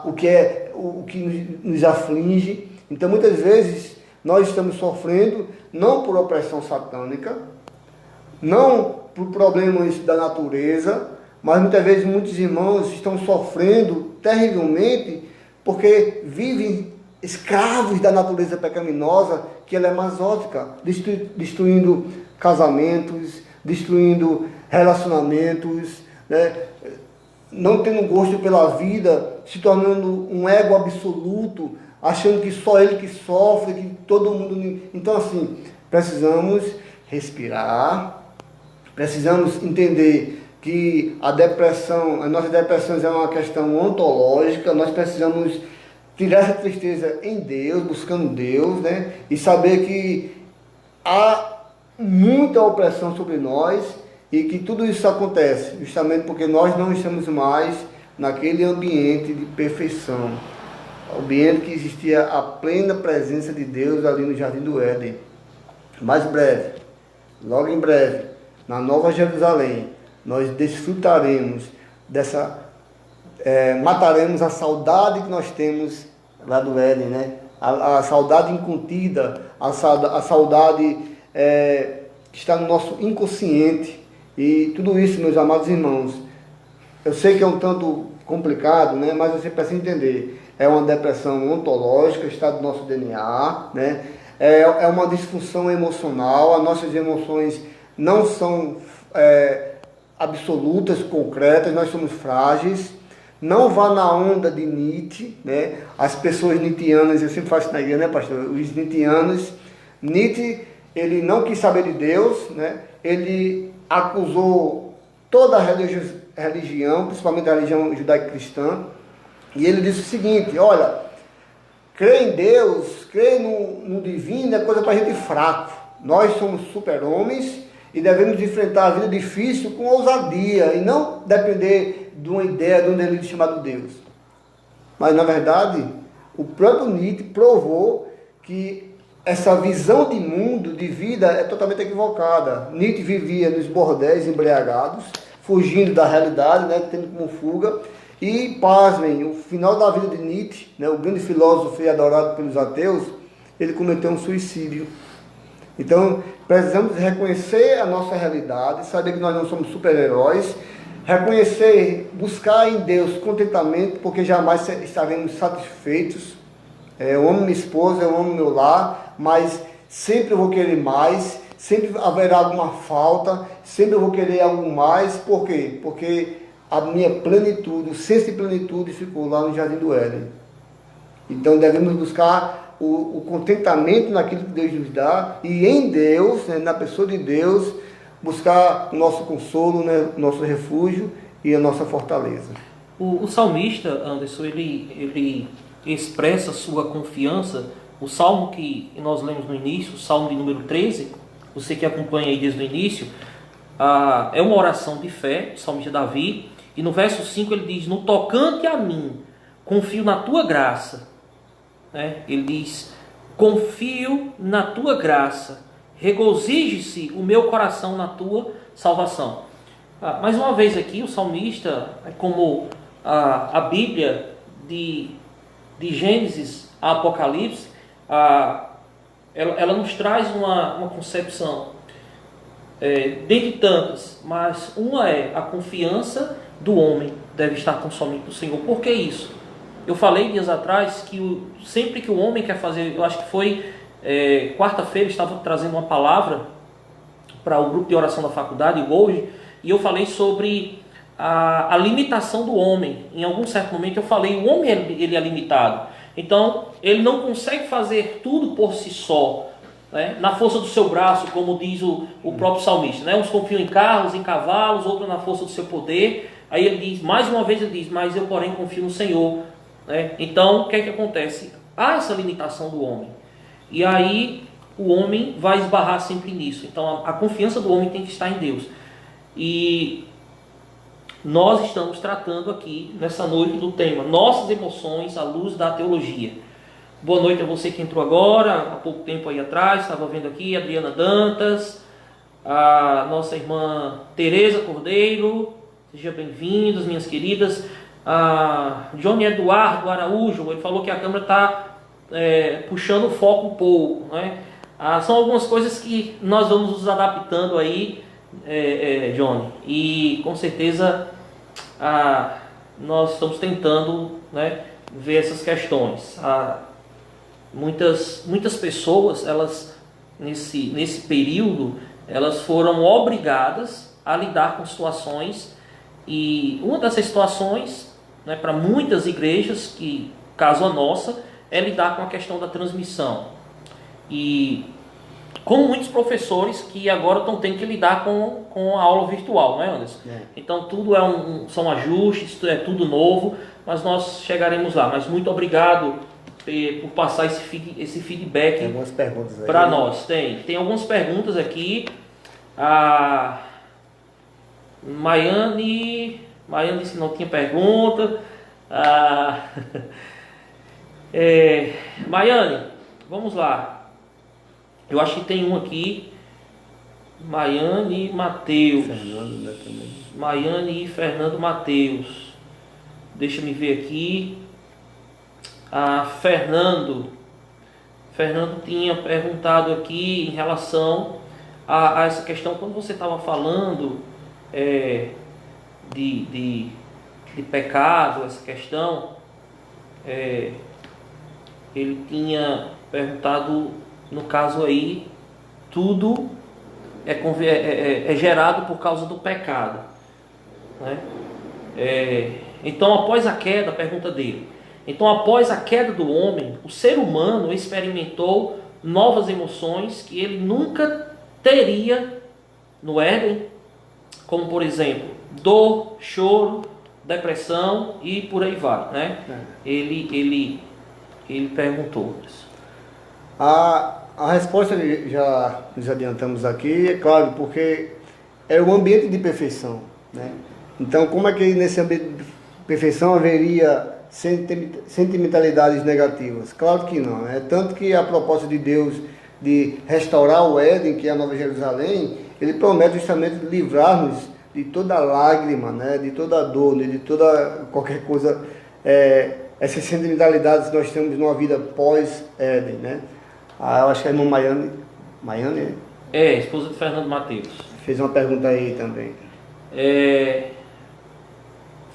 o que nos aflige. Então muitas vezes nós estamos sofrendo não por opressão satânica, não por problemas da natureza, mas muitas vezes muitos irmãos estão sofrendo terrivelmente porque vivem escravos da natureza pecaminosa, que ela é masótica, destruindo casamentos, destruindo relacionamentos, né? Não tendo gosto pela vida, se tornando um ego absoluto, achando que só ele que sofre, que todo mundo... Então assim, precisamos respirar, precisamos entender que a depressão, as nossas depressões é uma questão ontológica, nós precisamos tirar essa tristeza em Deus, buscando Deus, né? E saber que há muita opressão sobre nós e que tudo isso acontece justamente porque nós não estamos mais naquele ambiente de perfeição, o ambiente que existia a plena presença de Deus ali no Jardim do Éden. Mais breve, logo em breve, na Nova Jerusalém, nós desfrutaremos dessa, mataremos a saudade que nós temos lá do Éden, né? A saudade incontida, a saudade que está no nosso inconsciente. E tudo isso, meus amados irmãos, eu sei que é um tanto complicado, né? Mas você precisa entender, é uma depressão ontológica, está do nosso DNA, né? É uma disfunção emocional, as nossas emoções não são absolutas, concretas, nós somos frágeis. Não vá na onda de Nietzsche, né? As pessoas nietzschianas, eu sempre faço na igreja, né, pastor? Os nietzschianos, Nietzsche, ele não quis saber de Deus, né? Ele acusou toda a religião, principalmente a religião judaico-cristã, e ele disse o seguinte: olha, crer em Deus, crer no divino é coisa para gente fraco. Nós somos super-homens e devemos enfrentar a vida difícil com ousadia e não depender de uma ideia, de um delírio chamado Deus. Mas, na verdade, o próprio Nietzsche provou que essa visão de mundo, de vida, é totalmente equivocada. Nietzsche vivia nos bordéis embriagados, fugindo da realidade, né, tendo como fuga. E, pasmem, o final da vida de Nietzsche, né, o grande filósofo e adorado pelos ateus, ele cometeu um suicídio. Então, precisamos reconhecer a nossa realidade, saber que nós não somos super-heróis, reconhecer, buscar em Deus contentamento, porque jamais estaremos satisfeitos. Eu amo minha esposa, eu amo meu lar, mas sempre eu vou querer mais, sempre haverá alguma falta, sempre eu vou querer algo mais. Por quê? Porque a minha plenitude, o senso de plenitude ficou lá no Jardim do Éden. Então devemos buscar o contentamento naquilo que Deus nos dá, e em Deus, né, na pessoa de Deus, buscar o nosso consolo, né, o nosso refúgio e a nossa fortaleza. O salmista, Anderson, ele expressa sua confiança. O salmo que nós lemos no início, o salmo de número 13, você que acompanha aí desde o início, é uma oração de fé, o salmista Davi, e no verso 5 ele diz: no tocante a mim, confio na tua graça. Ele diz: confio na tua graça, regozije-se o meu coração na tua salvação. Mais uma vez aqui, o salmista, como a Bíblia de Gênesis a Apocalipse, ela nos traz uma concepção, dentre tantas, mas uma é a confiança do homem deve estar tão somente no Senhor. Por que isso? Eu falei dias atrás que sempre que o homem quer fazer, eu acho que foi quarta-feira, estava trazendo uma palavra para o grupo de oração da faculdade hoje, e eu falei sobre a limitação do homem. Em algum certo momento eu falei, o homem ele é limitado, então ele não consegue fazer tudo por si só, né? Na força do seu braço, como diz o próprio salmista, né? Uns confiam em carros, em cavalos, outros na força do seu poder. Aí ele diz, mais uma vez ele diz: mas eu porém confio no Senhor, né? Então o que é que acontece? Há essa limitação do homem, e aí o homem vai esbarrar sempre nisso. Então a confiança do homem tem que estar em Deus. E nós estamos tratando aqui nessa noite do tema Nossas Emoções à Luz da Teologia. Boa noite a você que entrou agora, há pouco tempo aí atrás, estava vendo aqui a Adriana Dantas, a nossa irmã Tereza Cordeiro, sejam bem-vindos, minhas queridas. A Johnny Eduardo Araújo, ele falou que a câmera está puxando o foco um pouco, né? São algumas coisas que nós vamos nos adaptando aí, Johnny, e com certeza nós estamos tentando, né, ver essas questões. Muitas pessoas, elas nesse período, elas foram obrigadas a lidar com situações, e uma dessas situações, né, para muitas igrejas, que caso a nossa, é lidar com a questão da transmissão. E como muitos professores que agora estão tendo que lidar com a aula virtual, não é, Anderson? Então tudo são ajustes, é tudo novo, mas nós chegaremos lá. Mas muito obrigado por passar esse feedback Tem algumas perguntas aí para nós. Tem algumas perguntas aqui. A Maiane disse que não tinha pergunta. Maiane, vamos lá. Eu acho que tem um aqui. Maiane e Mateus. Maiane e Fernando Mateus. Deixa me ver aqui. Fernando tinha perguntado aqui em relação a essa questão, quando você estava falando de pecado, essa questão, ele tinha perguntado, no caso aí, tudo é gerado por causa do pecado, né? Então, após a queda, a pergunta dele, então após a queda do homem, o ser humano experimentou novas emoções que ele nunca teria no Éden, como por exemplo, dor, choro, depressão e por aí vai, né? Ele perguntou isso. A resposta já nos adiantamos aqui, é claro, porque é o ambiente de perfeição, né? Então, como é que nesse ambiente de perfeição haveria sentimentalidades negativas? Claro que não. É tanto que a proposta de Deus de restaurar o Éden, que é a Nova Jerusalém, ele promete justamente livrar-nos de toda lágrima, né? De toda dor, né? De toda qualquer coisa, essas sentimentalidades que nós temos numa vida pós-Éden, né? Eu acho que a irmã Maiane esposa de Fernando Mateus, fez uma pergunta aí também.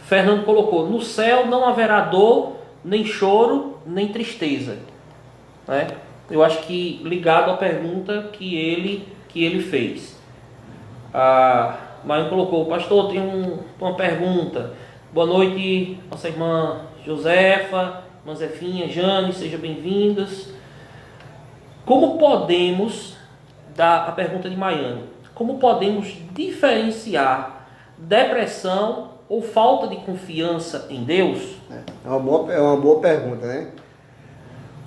Fernando colocou: no céu não haverá dor, nem choro, nem tristeza, né? Eu acho que ligado à pergunta que ele fez. Maiane colocou: pastor, tem uma pergunta. Boa noite, nossa irmã Josefa, irmã Zefinha, Jane, sejam bem-vindas. Como podemos, a pergunta de Maiane, como podemos diferenciar depressão ou falta de confiança em Deus? É uma boa pergunta, né?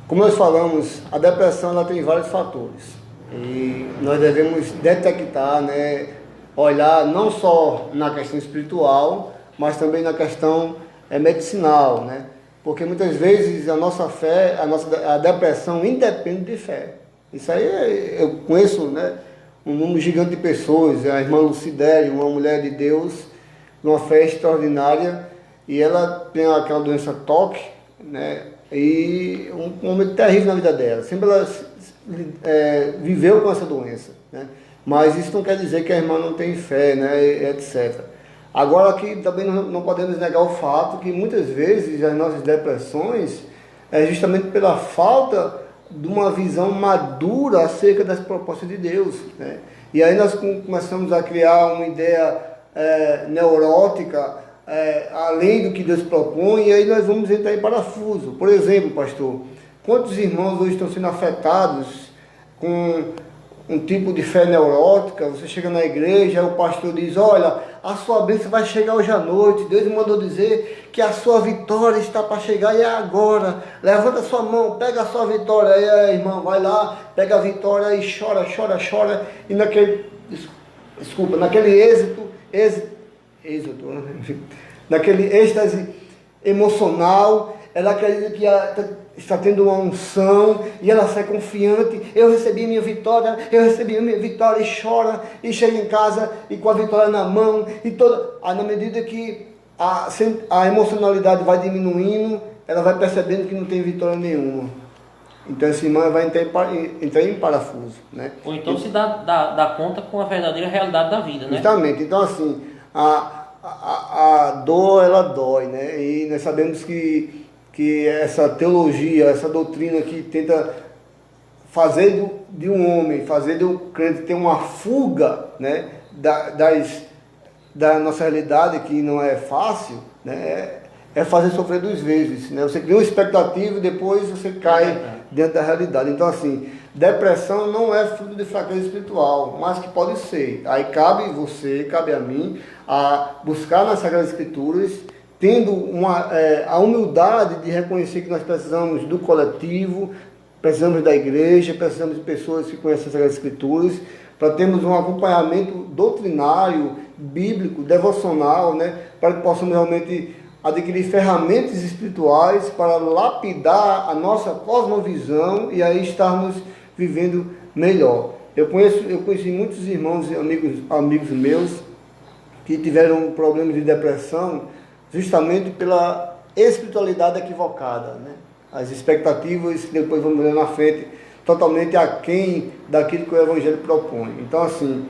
Como nós falamos, a depressão ela tem vários fatores. E nós devemos detectar, né? Olhar não só na questão espiritual, mas também na questão medicinal, né? Porque muitas vezes a nossa fé, a depressão independe de fé. Isso aí eu conheço, né, um número gigante de pessoas. A irmã Lucidélia, uma mulher de Deus, numa fé extraordinária, e ela tem aquela doença TOC, né, e um momento terrível na vida dela. Sempre ela viveu com essa doença, né? Mas isso não quer dizer que a irmã não tem fé, né, etc. Agora aqui também não podemos negar o fato que muitas vezes as nossas depressões é justamente pela falta de uma visão madura acerca das propostas de Deus, né? E aí nós começamos a criar uma ideia neurótica, além do que Deus propõe, e aí nós vamos entrar em parafuso. Por exemplo, pastor, quantos irmãos hoje estão sendo afetados com um tipo de fé neurótica? Você chega na igreja, o pastor diz: olha, a sua bênção vai chegar hoje à noite, Deus me mandou dizer que a sua vitória está para chegar e é agora, levanta a sua mão, pega a sua vitória. Aí a irmã vai lá, pega a vitória e chora, e naquele naquele êxtase emocional, ela acredita que está tendo uma unção, e ela sai confiante: eu recebi minha vitória, e chora, e chega em casa e com a vitória na mão, e na medida que a emocionalidade vai diminuindo, ela vai percebendo que não tem vitória nenhuma. Então essa irmã vai entrar em parafuso, né? Ou então se dá conta com a verdadeira realidade da vida, né? Justamente. Então assim, a dor, ela dói, né? E nós sabemos que essa teologia, essa doutrina que tenta fazer de um homem, fazer do crente ter uma fuga, né, da nossa realidade, que não é fácil, né, é fazer sofrer duas vezes, né? Você cria uma expectativa e depois você cai dentro da realidade. Então assim, depressão não é fruto de fraqueza espiritual, mas que pode ser. Aí cabe a mim, a buscar nas Sagradas Escrituras tendo a humildade de reconhecer que nós precisamos do coletivo, precisamos da igreja, precisamos de pessoas que conhecem as Escrituras, para termos um acompanhamento doutrinário, bíblico, devocional, né, para que possamos realmente adquirir ferramentas espirituais para lapidar a nossa cosmovisão e aí estarmos vivendo melhor. Eu conheci muitos irmãos e amigos meus que tiveram problemas de depressão justamente pela espiritualidade equivocada, né? As expectativas que depois vamos ver na frente totalmente aquém daquilo que o Evangelho propõe. Então, assim,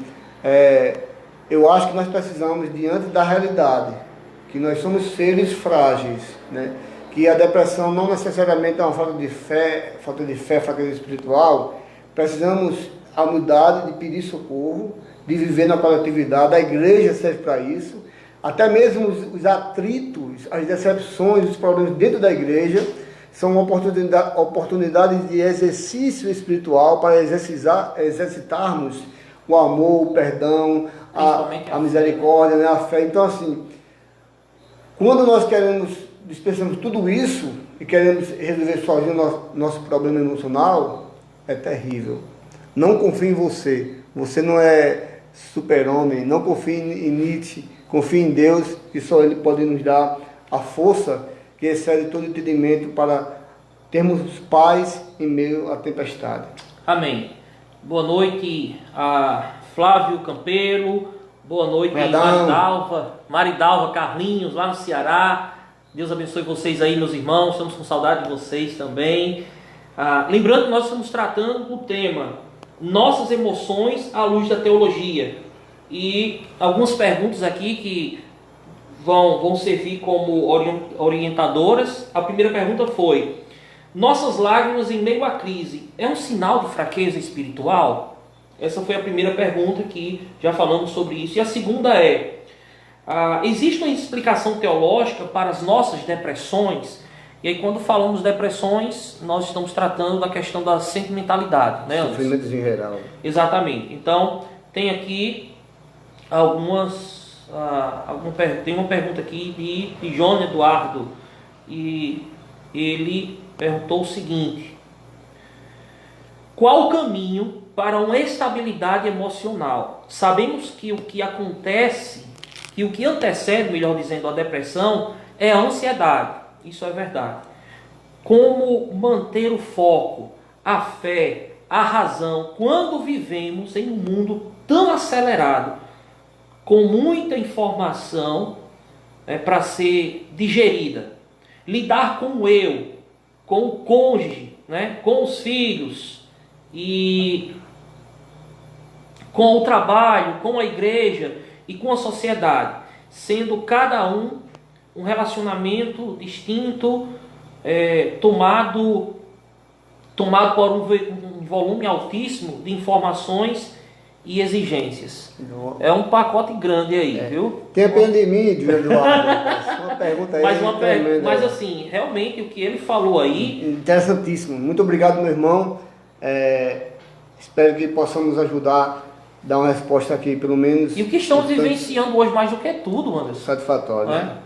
eu acho que nós precisamos, diante da realidade, que nós somos seres frágeis, né? Que a depressão não necessariamente é uma falta de fé, fraqueza espiritual. Precisamos a humildade de pedir socorro, de viver na coletividade. A igreja serve para isso. Até mesmo os atritos, as decepções, os problemas dentro da igreja são oportunidades de exercício espiritual para exercitarmos o amor, o perdão, a misericórdia, né, a fé. Então, assim, quando nós dispensamos tudo isso e queremos resolver sozinho nosso problema emocional, é terrível. Não confie em você. Você não é super-homem. Não confie em Nietzsche. Confie em Deus, que só Ele pode nos dar a força que excede todo entendimento para termos paz em meio à tempestade. Amém. Boa noite a Flávio Campelo. Boa noite, Maridalva Carlinhos, lá no Ceará. Deus abençoe vocês aí, meus irmãos. Estamos com saudade de vocês também. Lembrando que nós estamos tratando o tema Nossas Emoções à Luz da Teologia. E algumas perguntas aqui que vão servir como orientadoras. A primeira pergunta foi: nossas lágrimas em meio à crise é um sinal de fraqueza espiritual? Essa foi a primeira pergunta que já falamos sobre isso. E a segunda é: existe uma explicação teológica para as nossas depressões? E aí, quando falamos depressões, nós estamos tratando da questão da sentimentalidade, né? Sofrimentos em geral. Exatamente. Então, tem aqui tem uma pergunta aqui de João Eduardo, e ele perguntou o seguinte: qual o caminho para uma estabilidade emocional? Sabemos que o que antecede, melhor dizendo, a depressão é a ansiedade. Isso é verdade. Como manter o foco, a fé, a razão, quando vivemos em um mundo tão acelerado, com muita informação para ser digerida? Lidar com o eu, com o cônjuge, né, com os filhos, e com o trabalho, com a igreja e com a sociedade, sendo cada um relacionamento distinto, tomado por um volume altíssimo de informações e exigências. É um pacote grande aí, viu? Tenha pena de mim, Eduardo. Uma pergunta aí. Mas assim, realmente o que ele falou aí... Interessantíssimo. Muito obrigado, meu irmão. Espero que possamos ajudar a dar uma resposta aqui, pelo menos... E o que estamos vivenciando hoje mais do que tudo, Anderson. Satisfatório, né?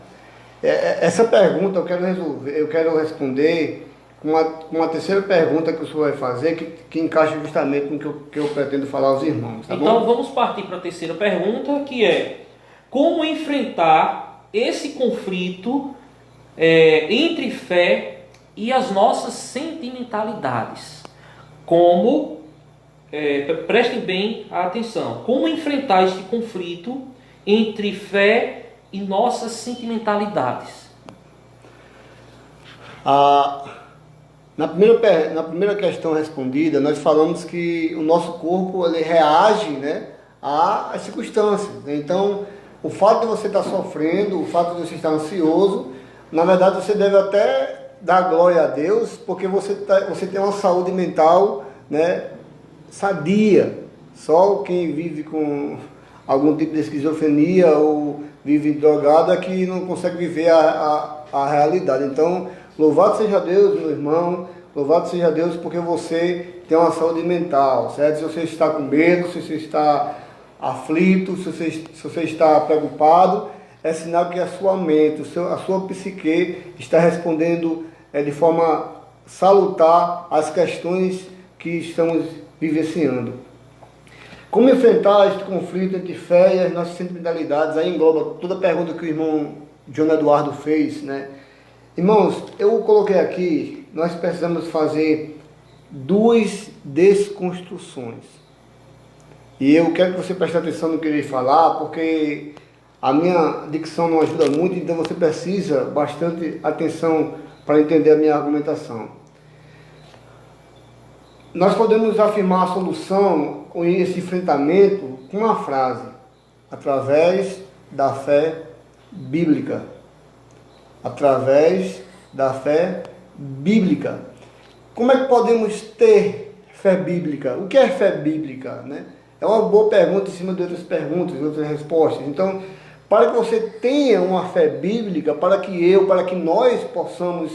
Essa pergunta eu quero responder com uma terceira pergunta que o senhor vai fazer, que encaixa justamente com o que eu pretendo falar aos irmãos. Tá então bom? Vamos partir para a terceira pergunta, que é: como enfrentar esse conflito entre fé e as nossas sentimentalidades? Prestem bem a atenção, como enfrentar este conflito entre fé e nossas sentimentalidades? Na primeira questão respondida, nós falamos que o nosso corpo ele reage, né, às circunstâncias. Então, o fato de você estar sofrendo, o fato de você estar ansioso, na verdade você deve até dar glória a Deus, porque você tem uma saúde mental, né, sadia. Só quem vive com algum tipo de esquizofrenia ou vive drogado é que não consegue viver a realidade. Então, louvado seja Deus, meu irmão, louvado seja Deus porque você tem uma saúde mental, certo? Se você está com medo, se você está aflito, se você está preocupado, é sinal que a sua mente, a sua psique está respondendo de forma salutar às questões que estamos vivenciando. Como enfrentar este conflito entre fé e as nossas sentimentalidades? Aí engloba toda a pergunta que o irmão João Eduardo fez, né? Irmãos, eu coloquei aqui, nós precisamos fazer 2 desconstruções. E eu quero que você preste atenção no que eu irei falar, porque a minha dicção não ajuda muito, então você precisa bastante atenção para entender a minha argumentação. Nós podemos afirmar a solução com esse enfrentamento com uma frase: através da fé bíblica. Através da fé bíblica. Como é que podemos ter fé bíblica? O que é fé bíblica, né? É uma boa pergunta em cima de outras perguntas, de outras respostas. Então, para que você tenha uma fé bíblica, para que nós possamos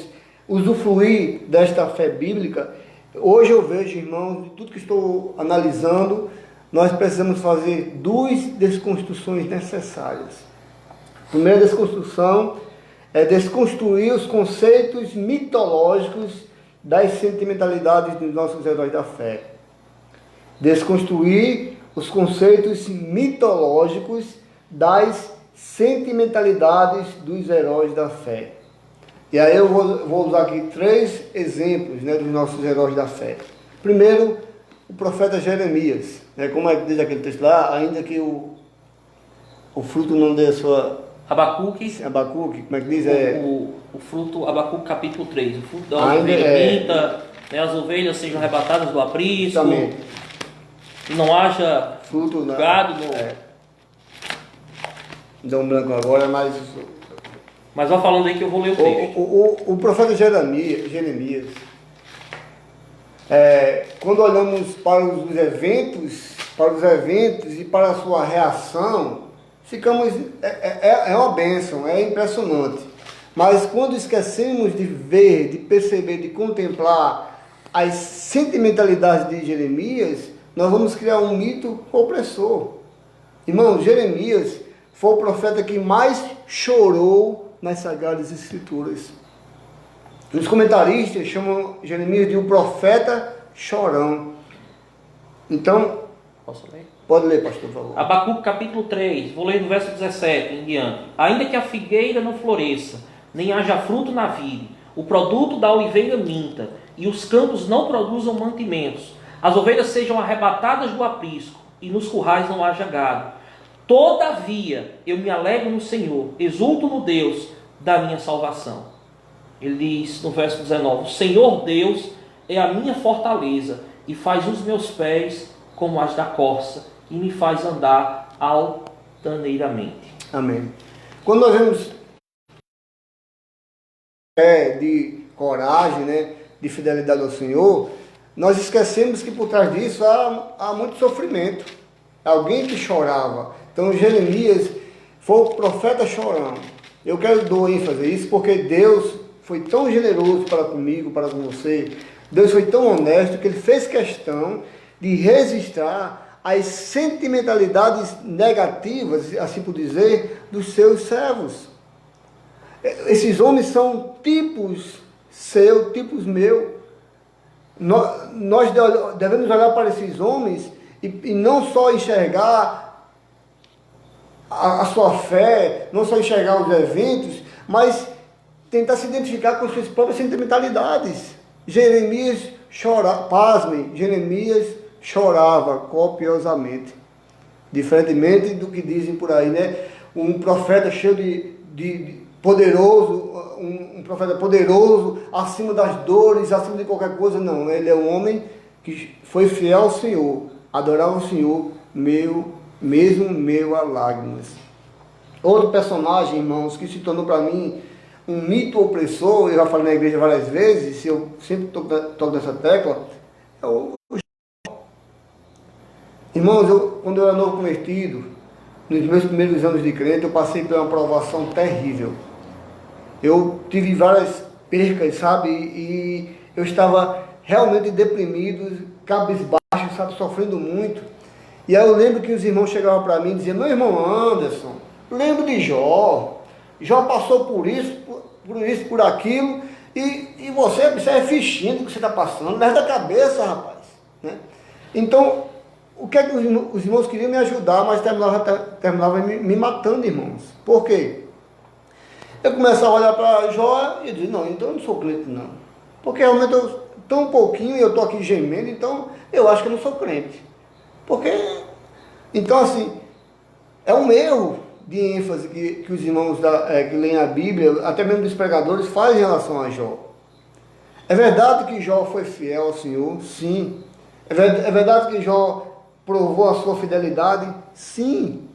usufruir desta fé bíblica, hoje eu vejo, irmãos, de tudo que estou analisando, nós precisamos fazer 2 desconstruções necessárias. A primeira desconstrução é desconstruir os conceitos mitológicos das sentimentalidades dos nossos heróis da fé. Desconstruir os conceitos mitológicos das sentimentalidades dos heróis da fé. E aí eu vou usar aqui 3 exemplos, né, dos nossos heróis da fé. Primeiro, o profeta Jeremias, né, como é que diz aquele texto lá, ainda que o fruto não dê a sua... Abacuque, como é que diz? O fruto, Abacuque capítulo 3, o fruto da ovelha pinta, né, as ovelhas sejam arrebatadas do aprisco, e não haja fruto, gado no... Dá um branco agora, mas vai falando aí que eu vou ler o texto. O profeta Jeremias, quando olhamos para os eventos e para a sua reação, ficamos, é uma bênção, é impressionante. Mas quando esquecemos de ver, de perceber, de contemplar as sentimentalidades de Jeremias, nós vamos criar um mito opressor. Irmão, Jeremias foi o profeta que mais chorou nas Sagradas Escrituras. Os comentaristas chamam Jeremias de um profeta chorão. Então, posso ler? Pode ler, pastor, por favor. Abacuque capítulo 3, vou ler do verso 17 em diante. Ainda que a figueira não floresça, nem haja fruto na vide, o produto da oliveira minta, e os campos não produzam mantimentos, as ovelhas sejam arrebatadas do aprisco, e nos currais não haja gado. Todavia, eu me alegro no Senhor, exulto no Deus da minha salvação. Ele diz no verso 19, o Senhor Deus é a minha fortaleza, e faz os meus pés como as da corça, e me faz andar altaneiramente. Amém. Quando nós vemos de coragem, né, de fidelidade ao Senhor, nós esquecemos que por trás disso há muito sofrimento. Alguém que chorava. Então Jeremias foi o profeta chorão. Eu quero dar ênfase a isso porque Deus foi tão generoso para comigo, para com você. Deus foi tão honesto que Ele fez questão de registrar as sentimentalidades negativas, assim por dizer, dos seus servos. Esses homens são tipos seu, tipos meu. Nós devemos olhar para esses homens e não só enxergar a sua fé, não só enxergar os eventos, mas tentar se identificar com suas próprias sentimentalidades. Jeremias chorava, pasmem, Jeremias chorava copiosamente. Diferentemente do que dizem por aí, né? Um profeta cheio de poderoso, um profeta poderoso, acima das dores, acima de qualquer coisa, não. Ele é um homem que foi fiel ao Senhor, adorava o Senhor, mesmo meio a lágrimas. Outro personagem, irmãos, que se tornou para mim um mito opressor, eu já falei na igreja várias vezes, eu sempre toco nessa tecla, é o irmãos, quando eu era novo convertido, nos meus primeiros anos de crente, eu passei por uma provação terrível. Eu tive várias percas, sabe? E eu estava realmente deprimido, cabisbaixo, sabe? Sofrendo muito. E aí eu lembro que os irmãos chegavam para mim e diziam, meu irmão Anderson, Lembro de Jó. Jó passou por isso, por aquilo, e você é fichinho do que você está passando, leva da cabeça, rapaz. Né? Então, o que é que os irmãos queriam me ajudar, mas terminava me matando, irmãos. Por quê? Eu começo a olhar para Jó e digo, não, então eu não sou crente, não. Porque realmente eu tão pouquinho e eu estou aqui gemendo, então eu acho que eu não sou crente. Porque, então assim, é um erro de ênfase que os irmãos que leem a Bíblia, até mesmo dos pregadores, fazem em relação a Jó. É verdade que Jó foi fiel ao Senhor? Sim. É verdade que Jó provou a sua fidelidade? Sim.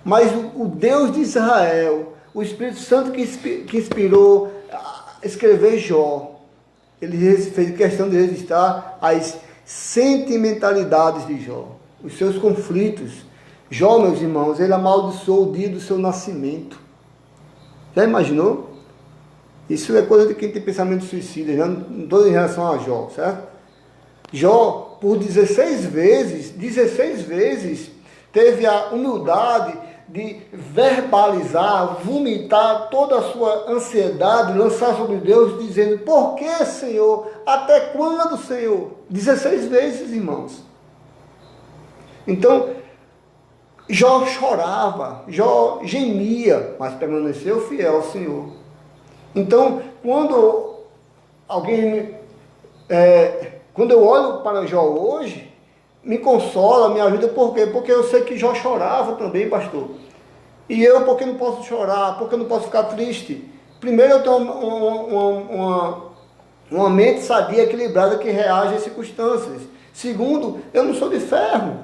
Mas o Deus de Israel, o Espírito Santo que inspirou a escrever Jó, ele fez questão de registrar as sentimentalidades de Jó, os seus conflitos. Jó, meus irmãos, ele amaldiçoou o dia do seu nascimento. Já imaginou? Isso é coisa de quem tem pensamento suicida, não estou em relação a Jó, certo? Jó, por 16 vezes, teve a humildade de verbalizar, vomitar toda a sua ansiedade, lançar sobre Deus, dizendo, por que, Senhor? Até quando, Senhor? 16 vezes, irmãos. Então, Jó chorava, Jó gemia, mas permaneceu fiel ao Senhor. Então, quando quando eu olho para Jó hoje, me consola, me ajuda, por quê? Porque eu sei que Jó chorava também, pastor. E eu, por que não posso chorar? Por que não posso ficar triste? Primeiro, eu tenho uma mente sadia, equilibrada, que reage às circunstâncias. Segundo, eu não sou de ferro.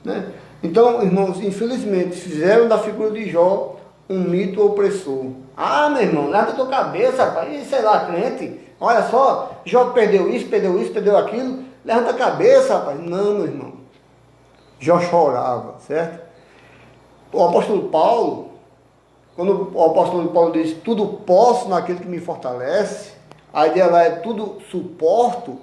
Né? Então, irmãos, infelizmente, fizeram da figura de Jó um mito opressor. Ah, meu irmão, leva a tua cabeça, rapaz, e sei lá, crente. Olha só, Jó perdeu isso, perdeu aquilo. Levanta a cabeça, rapaz. Não, meu irmão. Jó chorava, certo? O apóstolo Paulo, quando o apóstolo Paulo diz, tudo posso naquele que me fortalece, a ideia lá é tudo suporto,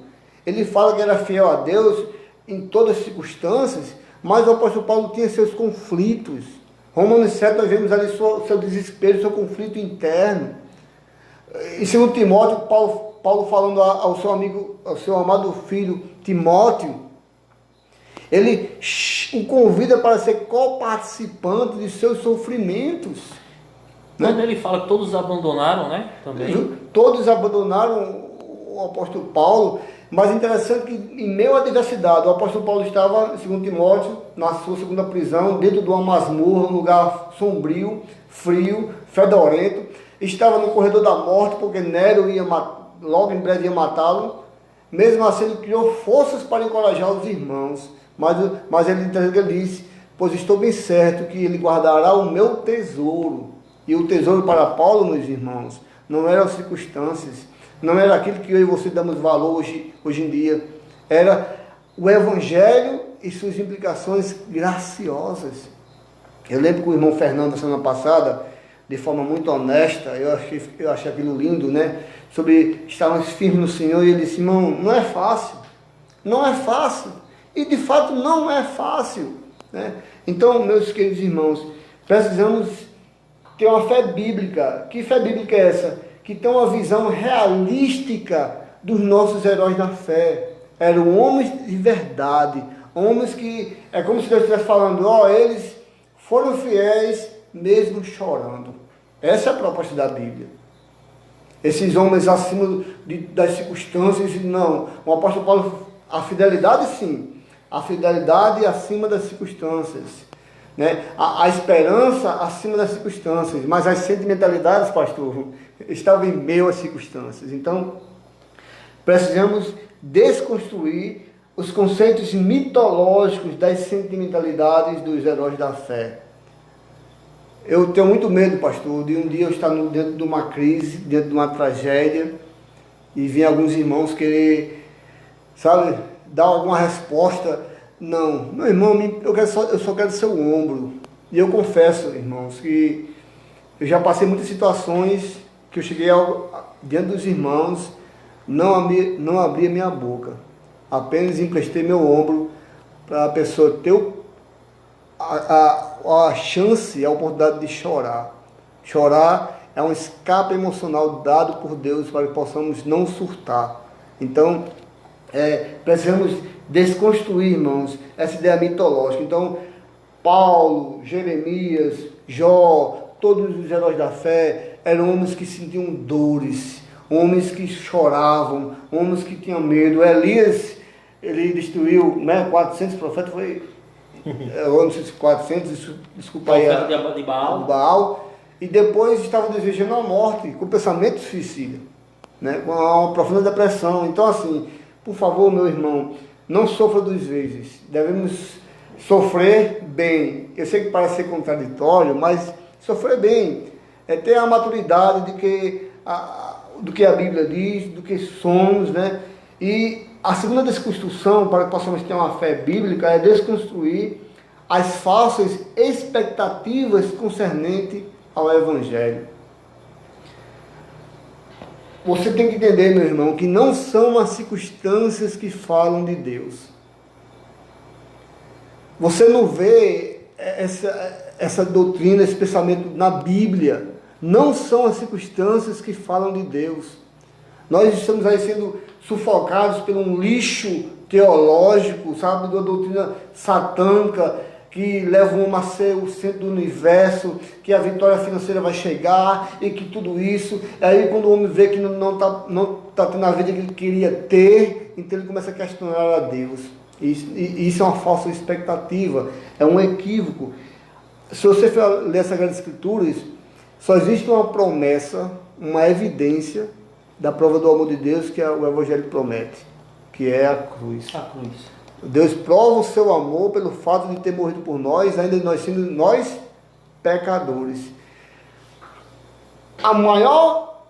ele fala que era fiel a Deus em todas as circunstâncias, mas o apóstolo Paulo tinha seus conflitos. Romanos 7, nós vemos ali seu desespero, seu conflito interno. Em 2 Timóteo, Paulo falando ao seu amigo, ao seu amado filho Timóteo, ele o convida para ser coparticipante de seus sofrimentos. Quando ele fala que todos abandonaram, né? Também. Todos abandonaram o apóstolo Paulo, mas interessante que em meio à adversidade, o apóstolo Paulo estava, segundo Timóteo, na sua segunda prisão, dentro de uma masmorra, um lugar sombrio, frio, fedorento, estava no corredor da morte, porque Nero logo em breve ia matá-lo. Mesmo assim, ele criou forças para encorajar os irmãos, mas ele disse, pois estou bem certo que ele guardará o meu tesouro. E o tesouro para Paulo, meus irmãos, não eram as circunstâncias, não era aquilo que eu e você damos valor hoje em dia, era o Evangelho e suas implicações graciosas. Eu lembro que o irmão Fernando, semana passada, de forma muito honesta, eu achei aquilo lindo, né? Sobre estarmos firmes no Senhor, e ele disse, irmão, não é fácil, e de fato não é fácil, né? Então, meus queridos irmãos, precisamos ter uma fé bíblica. Que fé bíblica é essa? Que tem uma visão realística dos nossos heróis da fé. Eram homens de verdade, homens que, é como se Deus estivesse falando, eles foram fiéis mesmo chorando. Essa é a proposta da Bíblia. Esses homens acima das circunstâncias, não. O apóstolo Paulo, a fidelidade sim, a fidelidade acima das circunstâncias, né? A esperança acima das circunstâncias, mas as sentimentalidades, pastor, estavam em meio às circunstâncias. Então, precisamos desconstruir os conceitos mitológicos das sentimentalidades dos heróis da fé. Eu tenho muito medo, pastor, de um dia eu estar dentro de uma crise, dentro de uma tragédia, e vir alguns irmãos querer, sabe, dar alguma resposta. Não, meu irmão, eu só quero ser o ombro. E eu confesso, irmãos, que eu já passei muitas situações que eu cheguei diante dos irmãos, não abri a minha boca, apenas emprestei meu ombro para a pessoa ter a chance, a oportunidade de chorar. Chorar é um escape emocional dado por Deus para que possamos não surtar. Então, precisamos desconstruir, irmãos, essa ideia mitológica. Então, Paulo, Jeremias, Jó, todos os heróis da fé eram homens que sentiam dores, homens que choravam, homens que tinham medo. Elias, ele destruiu 400 profetas, foi... eu não sei se 400, desculpa aí, de Baal. Baal, e depois estava desejando a morte, com pensamento suicida, com uma profunda depressão. Então, assim, por favor, meu irmão, não sofra duas vezes. Devemos sofrer bem. Eu sei que parece ser contraditório, mas sofrer bem é ter a maturidade do que a Bíblia diz, do que somos, E a segunda desconstrução, para que possamos ter uma fé bíblica, é desconstruir as falsas expectativas concernentes ao Evangelho. Você tem que entender, meu irmão, que não são as circunstâncias que falam de Deus. Você não vê essa doutrina, esse pensamento na Bíblia. Não são as circunstâncias que falam de Deus. Nós estamos aí sendo sufocados por um lixo teológico, sabe, de uma doutrina satânica, que leva o homem a ser o centro do universo, que a vitória financeira vai chegar, e que tudo isso, aí quando o homem vê que não tá tendo a vida que ele queria ter, então ele começa a questionar a Deus. Isso é uma falsa expectativa, é um equívoco. Se você for ler as Sagradas Escrituras, só existe uma promessa, uma evidência da prova do amor de Deus que o Evangelho promete, que é a cruz. A cruz. Deus prova o seu amor pelo fato de ter morrido por nós, ainda nós sendo nós pecadores. A maior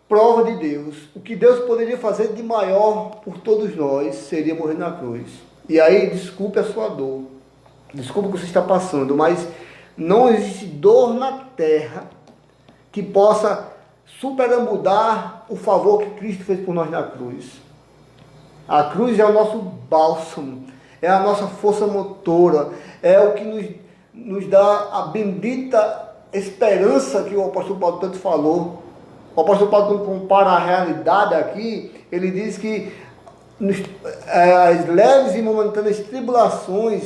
prova de Deus, o que Deus poderia fazer de maior por todos nós, seria morrer na cruz. E aí, desculpe a sua dor, desculpe o que você está passando, mas não existe dor na terra que possa superamudar o favor que Cristo fez por nós na cruz. A cruz é o nosso bálsamo, é a nossa força motora, é o que nos dá a bendita esperança que o apóstolo Paulo tanto falou. O apóstolo Paulo, quando compara a realidade aqui, ele diz que as leves e momentâneas tribulações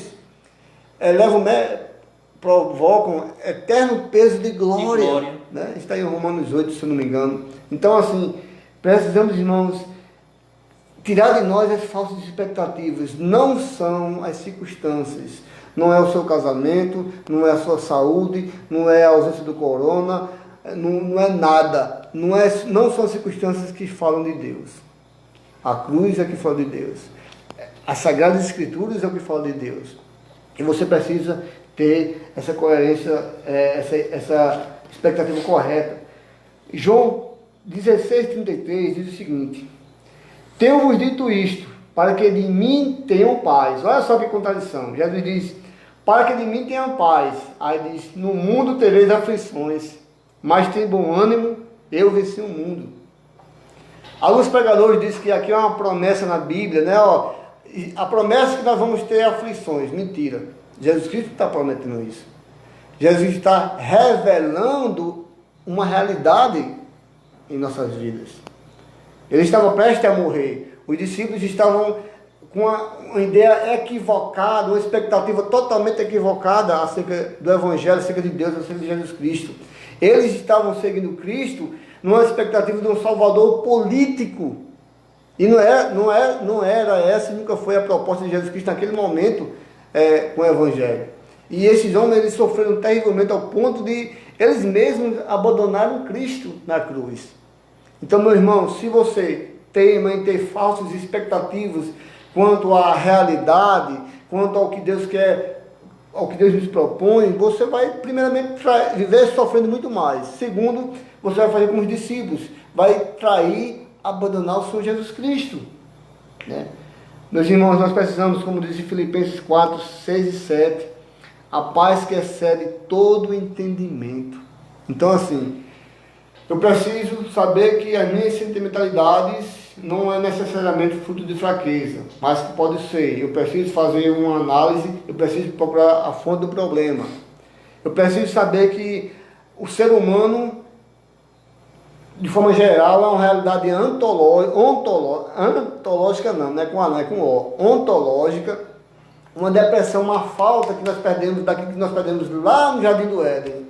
provocam eterno peso de glória. Está em Romanos 8, se eu não me engano. Então, assim, precisamos, irmãos, tirar de nós as falsas expectativas. Não são as circunstâncias. Não é o seu casamento, não é a sua saúde, não é a ausência do corona, não é nada. Não são as circunstâncias que falam de Deus. A cruz é que fala de Deus. As Sagradas Escrituras é o que fala de Deus. E você precisa ter essa coerência, essa expectativa correta. João 16,33 diz o seguinte: tenho-vos dito isto, para que de mim tenham paz. Olha só que contradição. Jesus diz, para que de mim tenham paz. Aí diz, no mundo tereis aflições, mas tem bom ânimo, eu venci o mundo. Alguns pregadores dizem que aqui é uma promessa na Bíblia, a promessa é que nós vamos ter aflições. Mentira. Jesus Cristo está prometendo isso. Jesus está revelando uma realidade em nossas vidas. Ele estava prestes a morrer. Os discípulos estavam com uma ideia equivocada, uma expectativa totalmente equivocada acerca do Evangelho, acerca de Deus, acerca de Jesus Cristo. Eles estavam seguindo Cristo numa expectativa de um Salvador político. E não era essa, nunca foi a proposta de Jesus Cristo naquele momento com o Evangelho. E esses homens, eles sofreram terrivelmente ao ponto de eles mesmos abandonaram Cristo na cruz. Então, meu irmão, se você teima em ter falsas expectativas quanto à realidade, quanto ao que Deus quer, ao que Deus nos propõe, você vai, primeiramente, viver sofrendo muito mais. Segundo, você vai fazer como os discípulos, vai trair, abandonar o Senhor Jesus Cristo. Meus irmãos, nós precisamos, como diz em Filipenses 4, 6 e 7, a paz que excede todo o entendimento. Então, assim, eu preciso saber que as minhas sentimentalidades, não é necessariamente fruto de fraqueza, mas que pode ser. Eu preciso fazer uma análise, eu preciso procurar a fonte do problema. Eu preciso saber que o ser humano, de forma geral, é uma realidade ontológica não é com A, não é com O, ontológica, uma depressão, uma falta que nós perdemos, daquilo que nós perdemos lá no Jardim do Éden.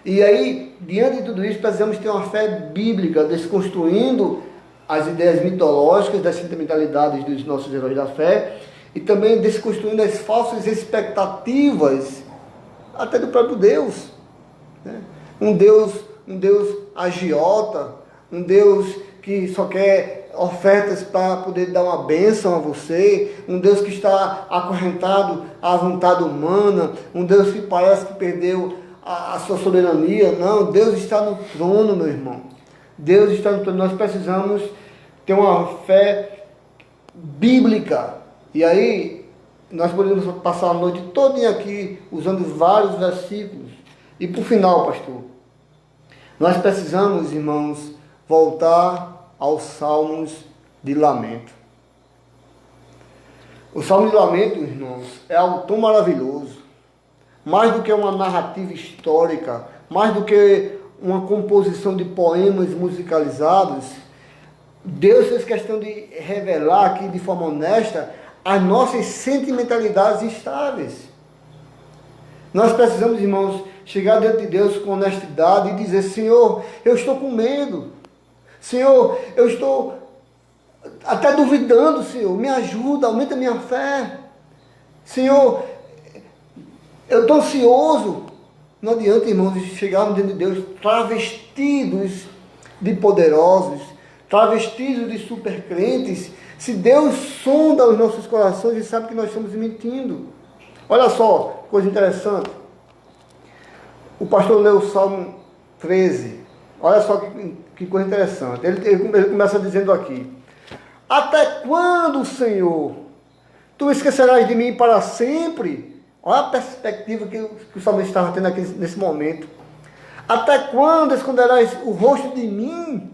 E aí, diante de tudo isso, precisamos ter uma fé bíblica, desconstruindo as ideias mitológicas, das sentimentalidades dos nossos heróis da fé, e também desconstruindo as falsas expectativas, até do próprio Deus, né? Um Deus agiota, um Deus que só quer ofertas para poder dar uma bênção a você, um Deus que está acorrentado à vontade humana, um Deus que parece que perdeu a sua soberania. Não, Deus está no trono, meu irmão. Deus está no trono. Nós precisamos ter uma fé bíblica. E aí, nós podemos passar a noite toda aqui usando vários versículos. E por final, pastor, nós precisamos, irmãos, voltar aos salmos de lamento. O salmo de lamento, irmãos, é algo tão maravilhoso. Mais do que uma narrativa histórica, mais do que uma composição de poemas musicalizados, Deus fez questão de revelar aqui de forma honesta as nossas sentimentalidades instáveis. Nós precisamos, irmãos, chegar diante de Deus com honestidade e dizer: Senhor, eu estou com medo. Senhor, eu estou até duvidando, Senhor. Me ajuda, aumenta a minha fé. Senhor, eu estou ansioso. Não adianta, irmãos, chegarmos diante de Deus travestidos de poderosos, travestidos de supercrentes, se Deus sonda os nossos corações e sabe que nós estamos mentindo. Olha só, coisa interessante. O pastor leu o Salmo 13. Olha só que coisa interessante. Ele começa dizendo aqui: até quando, Senhor, tu esquecerás de mim para sempre? Olha a perspectiva que o salmista estava tendo aqui nesse momento. Até quando esconderás o rosto de mim?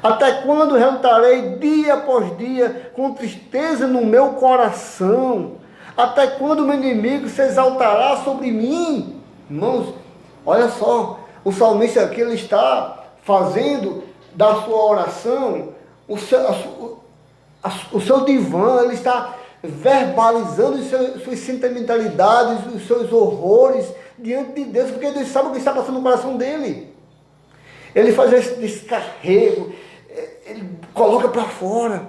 Até quando relutarei dia após dia com tristeza no meu coração? Até quando o meu inimigo se exaltará sobre mim? Irmãos, olha só, o salmista aqui, ele está fazendo da sua oração o seu divã, ele está verbalizando suas sentimentalidades, os seus horrores diante de Deus, porque Deus sabe o que está passando no coração dele. Ele faz esse descarrego, ele coloca para fora.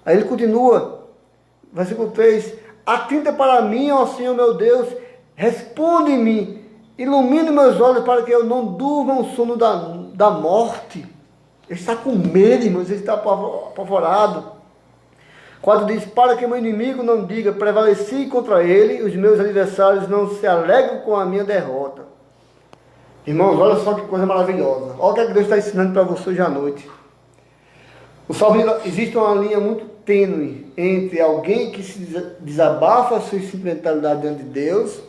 Aí ele continua, versículo 3: atenta para mim, ó Senhor meu Deus, responde-me, ilumine meus olhos para que eu não durma o sono da morte. Ele está com medo, irmãos, ele está apavorado. 4 diz: para que meu inimigo não diga, prevaleci contra ele, os meus adversários não se alegram com a minha derrota. Irmãos, olha só que coisa maravilhosa. Olha o que é que Deus está ensinando para você hoje à noite. O salmista, existe uma linha muito tênue entre alguém que se desabafa a sua sentimentalidade diante de Deus.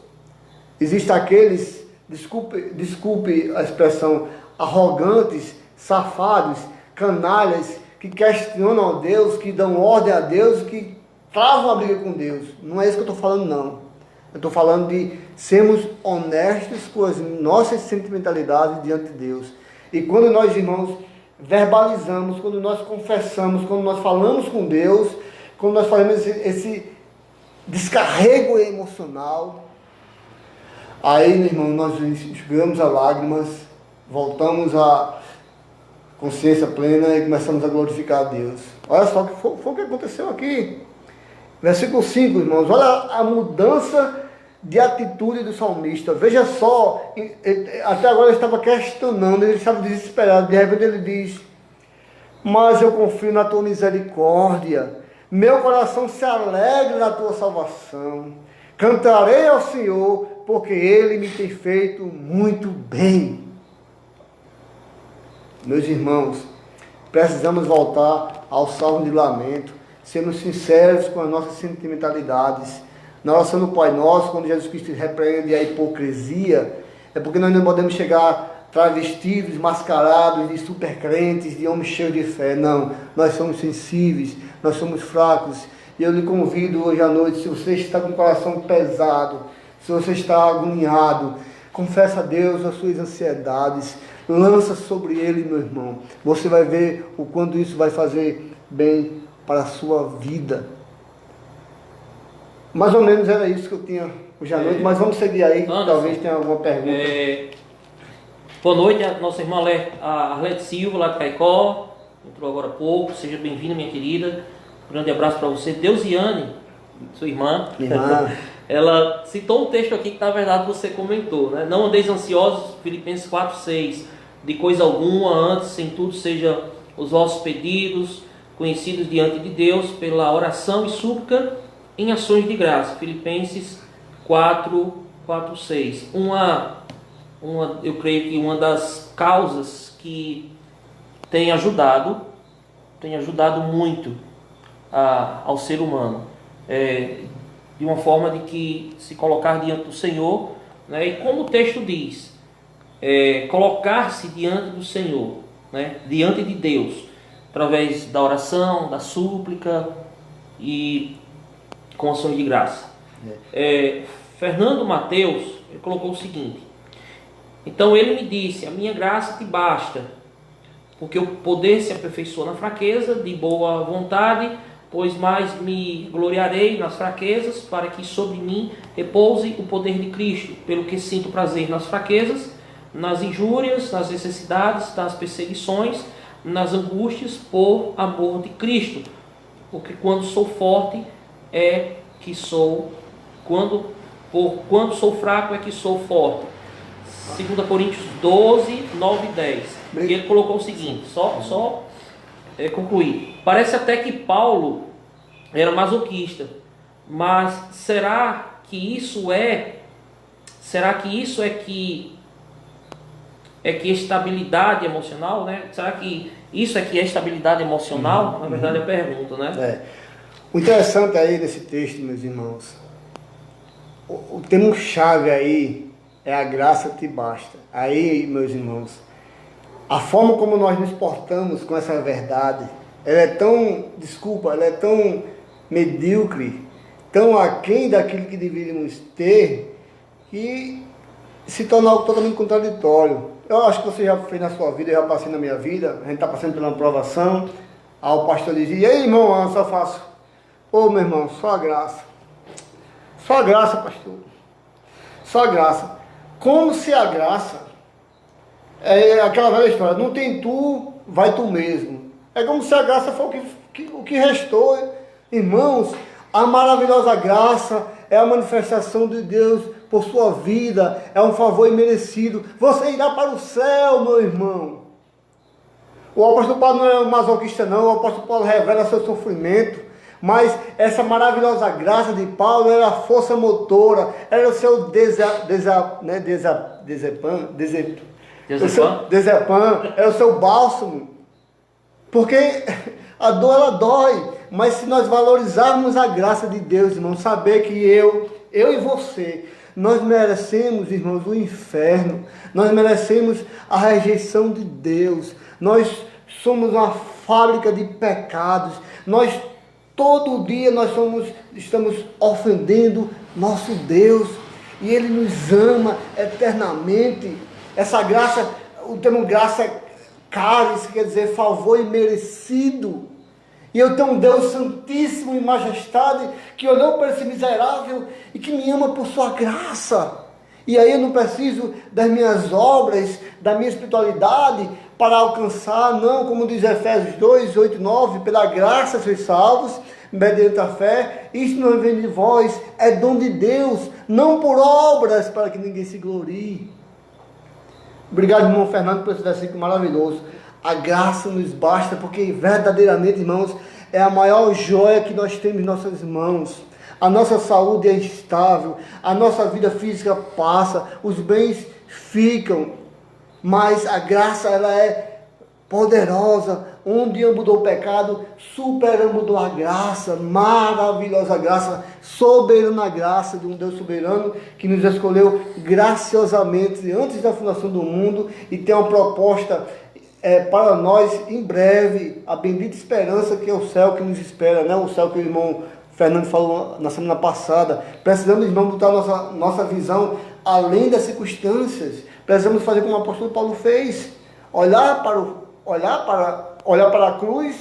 Existem aqueles, desculpe a expressão, arrogantes, safados, canalhas, que questionam a Deus, que dão ordem a Deus, que travam a briga com Deus. Não é isso que eu estou falando, não. Eu estou falando de sermos honestos com as nossas sentimentalidades diante de Deus. E quando nós, irmãos, verbalizamos, quando nós confessamos, quando nós falamos com Deus, quando nós fazemos esse descarrego emocional, aí, meu irmão, nós enxugamos as lágrimas, voltamos à consciência plena e começamos a glorificar a Deus. Olha só o que foi o que aconteceu aqui. Versículo 5, irmãos, olha a mudança de atitude do salmista. Veja só, até agora ele estava questionando, ele estava desesperado. De repente ele diz: mas eu confio na tua misericórdia, meu coração se alegra na tua salvação. Cantarei ao Senhor, porque Ele me tem feito muito bem. Meus irmãos, precisamos voltar ao salmo de lamento, sermos sinceros com as nossas sentimentalidades. Na oração do Pai Nosso, quando Jesus Cristo repreende a hipocrisia, é porque nós não podemos chegar travestidos, mascarados de supercrentes, de homens cheios de fé. Não, nós somos sensíveis, nós somos fracos. E eu lhe convido hoje à noite, se você está com o coração pesado, se você está agoniado, confessa a Deus as suas ansiedades, lança sobre Ele, meu irmão. Você vai ver o quanto isso vai fazer bem para a sua vida. Mais ou menos era isso que eu tinha hoje à noite, mas vamos seguir aí, Anderson, talvez tenha alguma pergunta. Boa noite, a nossa irmã Arlete Silva, lá de Caicó, entrou agora há pouco. Seja bem-vinda, minha querida. Um grande abraço para você. Deusiane, sua irmã, ela citou um texto aqui que na verdade você comentou, né? Não andeis ansiosos, Filipenses 4:6, de coisa alguma, antes em tudo seja os vossos pedidos conhecidos diante de Deus pela oração e súplica em ações de graça. Filipenses 4:6. Eu creio que uma das causas que tem ajudado muito ao ser humano, de uma forma de que se colocar diante do Senhor, né? E como o texto diz, colocar-se diante do Senhor, né? Diante de Deus, através da oração, da súplica e com ações de graça. Fernando Mateus ele colocou o seguinte: então ele me disse, a minha graça te basta, porque o poder se aperfeiçoa na fraqueza, de boa vontade, pois mais me gloriarei nas fraquezas, para que sobre mim repouse o poder de Cristo, pelo que sinto prazer nas fraquezas, nas injúrias, nas necessidades, nas perseguições, nas angústias, por amor de Cristo, porque quando sou forte quando sou fraco é que sou forte. 2 Coríntios 12, 9 e 10. E ele colocou o seguinte, concluir. Parece até que Paulo era masoquista, mas será que isso é estabilidade emocional, né? Será que isso é que é estabilidade emocional? Na verdade é a pergunta, né? O interessante aí nesse texto, meus irmãos, o termo-chave aí é a graça te basta. Aí, meus irmãos, a forma como nós nos portamos com essa verdade, ela é tão medíocre, tão aquém daquilo que deveríamos ter, que se torna algo totalmente contraditório. Eu acho que você já fez na sua vida, eu já passei na minha vida, a gente está passando por uma provação, aí o pastor dizia, e aí, irmão, eu só faço, meu irmão, só a graça. Só a graça, pastor. Só a graça. Como se a graça é aquela velha história, não tem tu, vai tu mesmo. É como se a graça for o que restou. Irmãos, a maravilhosa graça é a manifestação de Deus por sua vida, é um favor imerecido. Você irá para o céu, meu irmão. O apóstolo Paulo não é um masoquista não, o apóstolo Paulo revela seu sofrimento, mas essa maravilhosa graça de Paulo era a força motora, era o seu era o seu bálsamo, porque a dor ela dói, mas se nós valorizarmos a graça de Deus, irmão, saber que eu e você, nós merecemos, irmãos, o inferno, nós merecemos a rejeição de Deus, nós somos uma fábrica de pecados, todo dia estamos ofendendo nosso Deus, e Ele nos ama eternamente. Essa graça, o termo graça caris, quer dizer favor imerecido. E eu tenho um Deus santíssimo e majestade, que olhou para esse miserável e que me ama por sua graça. E aí eu não preciso das minhas obras, da minha espiritualidade para alcançar, não, como diz Efésios 2, 8 e 9, pela graça sois salvos, mediante a fé, isso não vem de vós, é dom de Deus, não por obras, para que ninguém se glorie. Obrigado, irmão Fernando, por esse versículo maravilhoso. A graça nos basta, porque verdadeiramente, irmãos, é a maior joia que nós temos em nossas mãos. A nossa saúde é instável, a nossa vida física passa, os bens ficam, mas a graça, ela é poderosa, onde mudou o pecado, superando a graça, maravilhosa graça, soberana graça de um Deus soberano que nos escolheu graciosamente antes da fundação do mundo e tem uma proposta para nós em breve, a bendita esperança que é o céu que nos espera, né? O céu que o irmão Fernando falou na semana passada. Precisamos, irmão, botar nossa visão além das circunstâncias. Precisamos fazer como o apóstolo Paulo fez, olhar para a cruz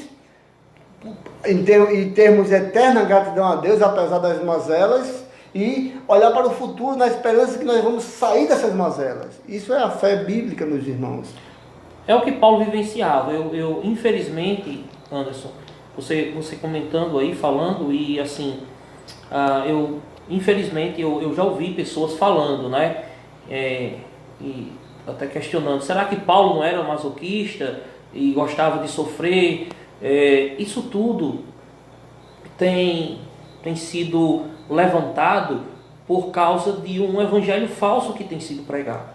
em termos eterna gratidão a Deus, apesar das mazelas, e olhar para o futuro na esperança que nós vamos sair dessas mazelas. Isso é a fé bíblica, meus irmãos. É o que Paulo vivenciava. Eu infelizmente, Anderson, você comentando aí, falando, e assim, infelizmente eu já ouvi pessoas falando, né? E até questionando, será que Paulo não era masoquista e gostava de sofrer? Isso tudo tem sido levantado por causa de um evangelho falso que tem sido pregado,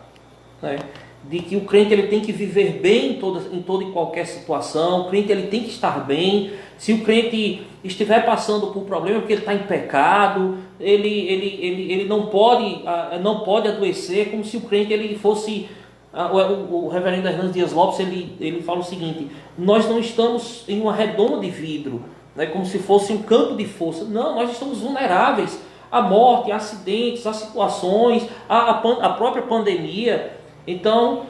né? De que o crente ele tem que viver bem em toda e qualquer situação, o crente ele tem que estar bem. Se o crente estiver passando por problema porque ele está em pecado, ele não pode adoecer, como se o crente ele fosse... O reverendo Hernandes Dias Lopes ele fala o seguinte: nós não estamos em uma redoma de vidro, né, como se fosse um campo de força. Não, nós estamos vulneráveis à morte, a acidentes, a situações, a própria pandemia. Então,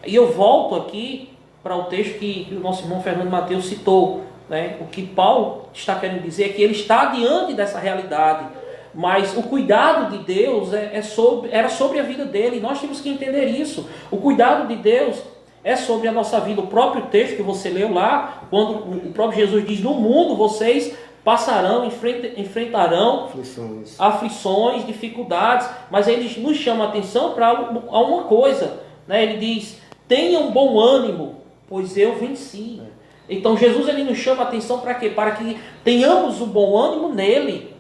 eu volto aqui para o texto que o nosso irmão Fernando Mateus citou, né? O que Paulo está querendo dizer é que ele está diante dessa realidade, mas o cuidado de Deus era sobre a vida dele, e nós temos que entender isso. O cuidado de Deus é sobre a nossa vida. O próprio texto que você leu lá, quando o próprio Jesus diz: no mundo vocês enfrentarão aflições, dificuldades, mas ele nos chama a atenção para uma coisa, né? Ele diz: tenham bom ânimo, pois eu venci. Então Jesus ele nos chama a atenção para quê? Para que tenhamos o bom ânimo nele,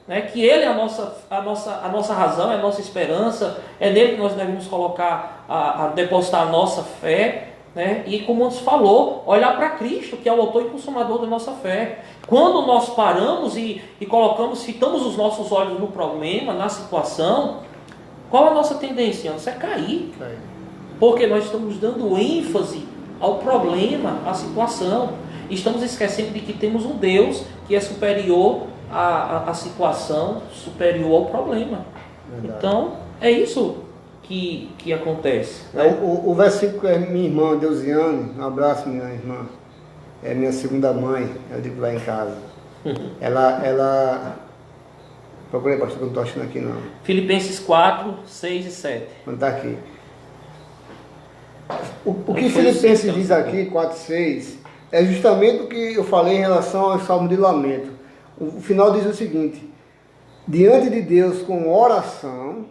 né? Que ele é a nossa razão, é a nossa esperança, é nele que nós devemos colocar, depositar a nossa fé, né? E como antes falou, olhar para Cristo, que é o autor e consumador da nossa fé. Quando nós paramos e fitamos os nossos olhos no problema, na situação, qual a nossa tendência? É cair. Porque nós estamos dando ênfase ao problema, à situação. E estamos esquecendo de que temos um Deus que é superior à situação, superior ao problema. Verdade. Então, é isso que acontece, né? O versículo é minha irmã Deusiane, um abraço minha irmã, é minha segunda mãe, eu digo lá em casa. Ela procurei, pastor, que eu não estou achando aqui não. Filipenses 4, 6 e 7. Não está aqui. O que Filipenses diz aqui, 4, 6, é justamente o que eu falei em relação ao Salmo de Lamento. O final diz o seguinte: diante de Deus com oração,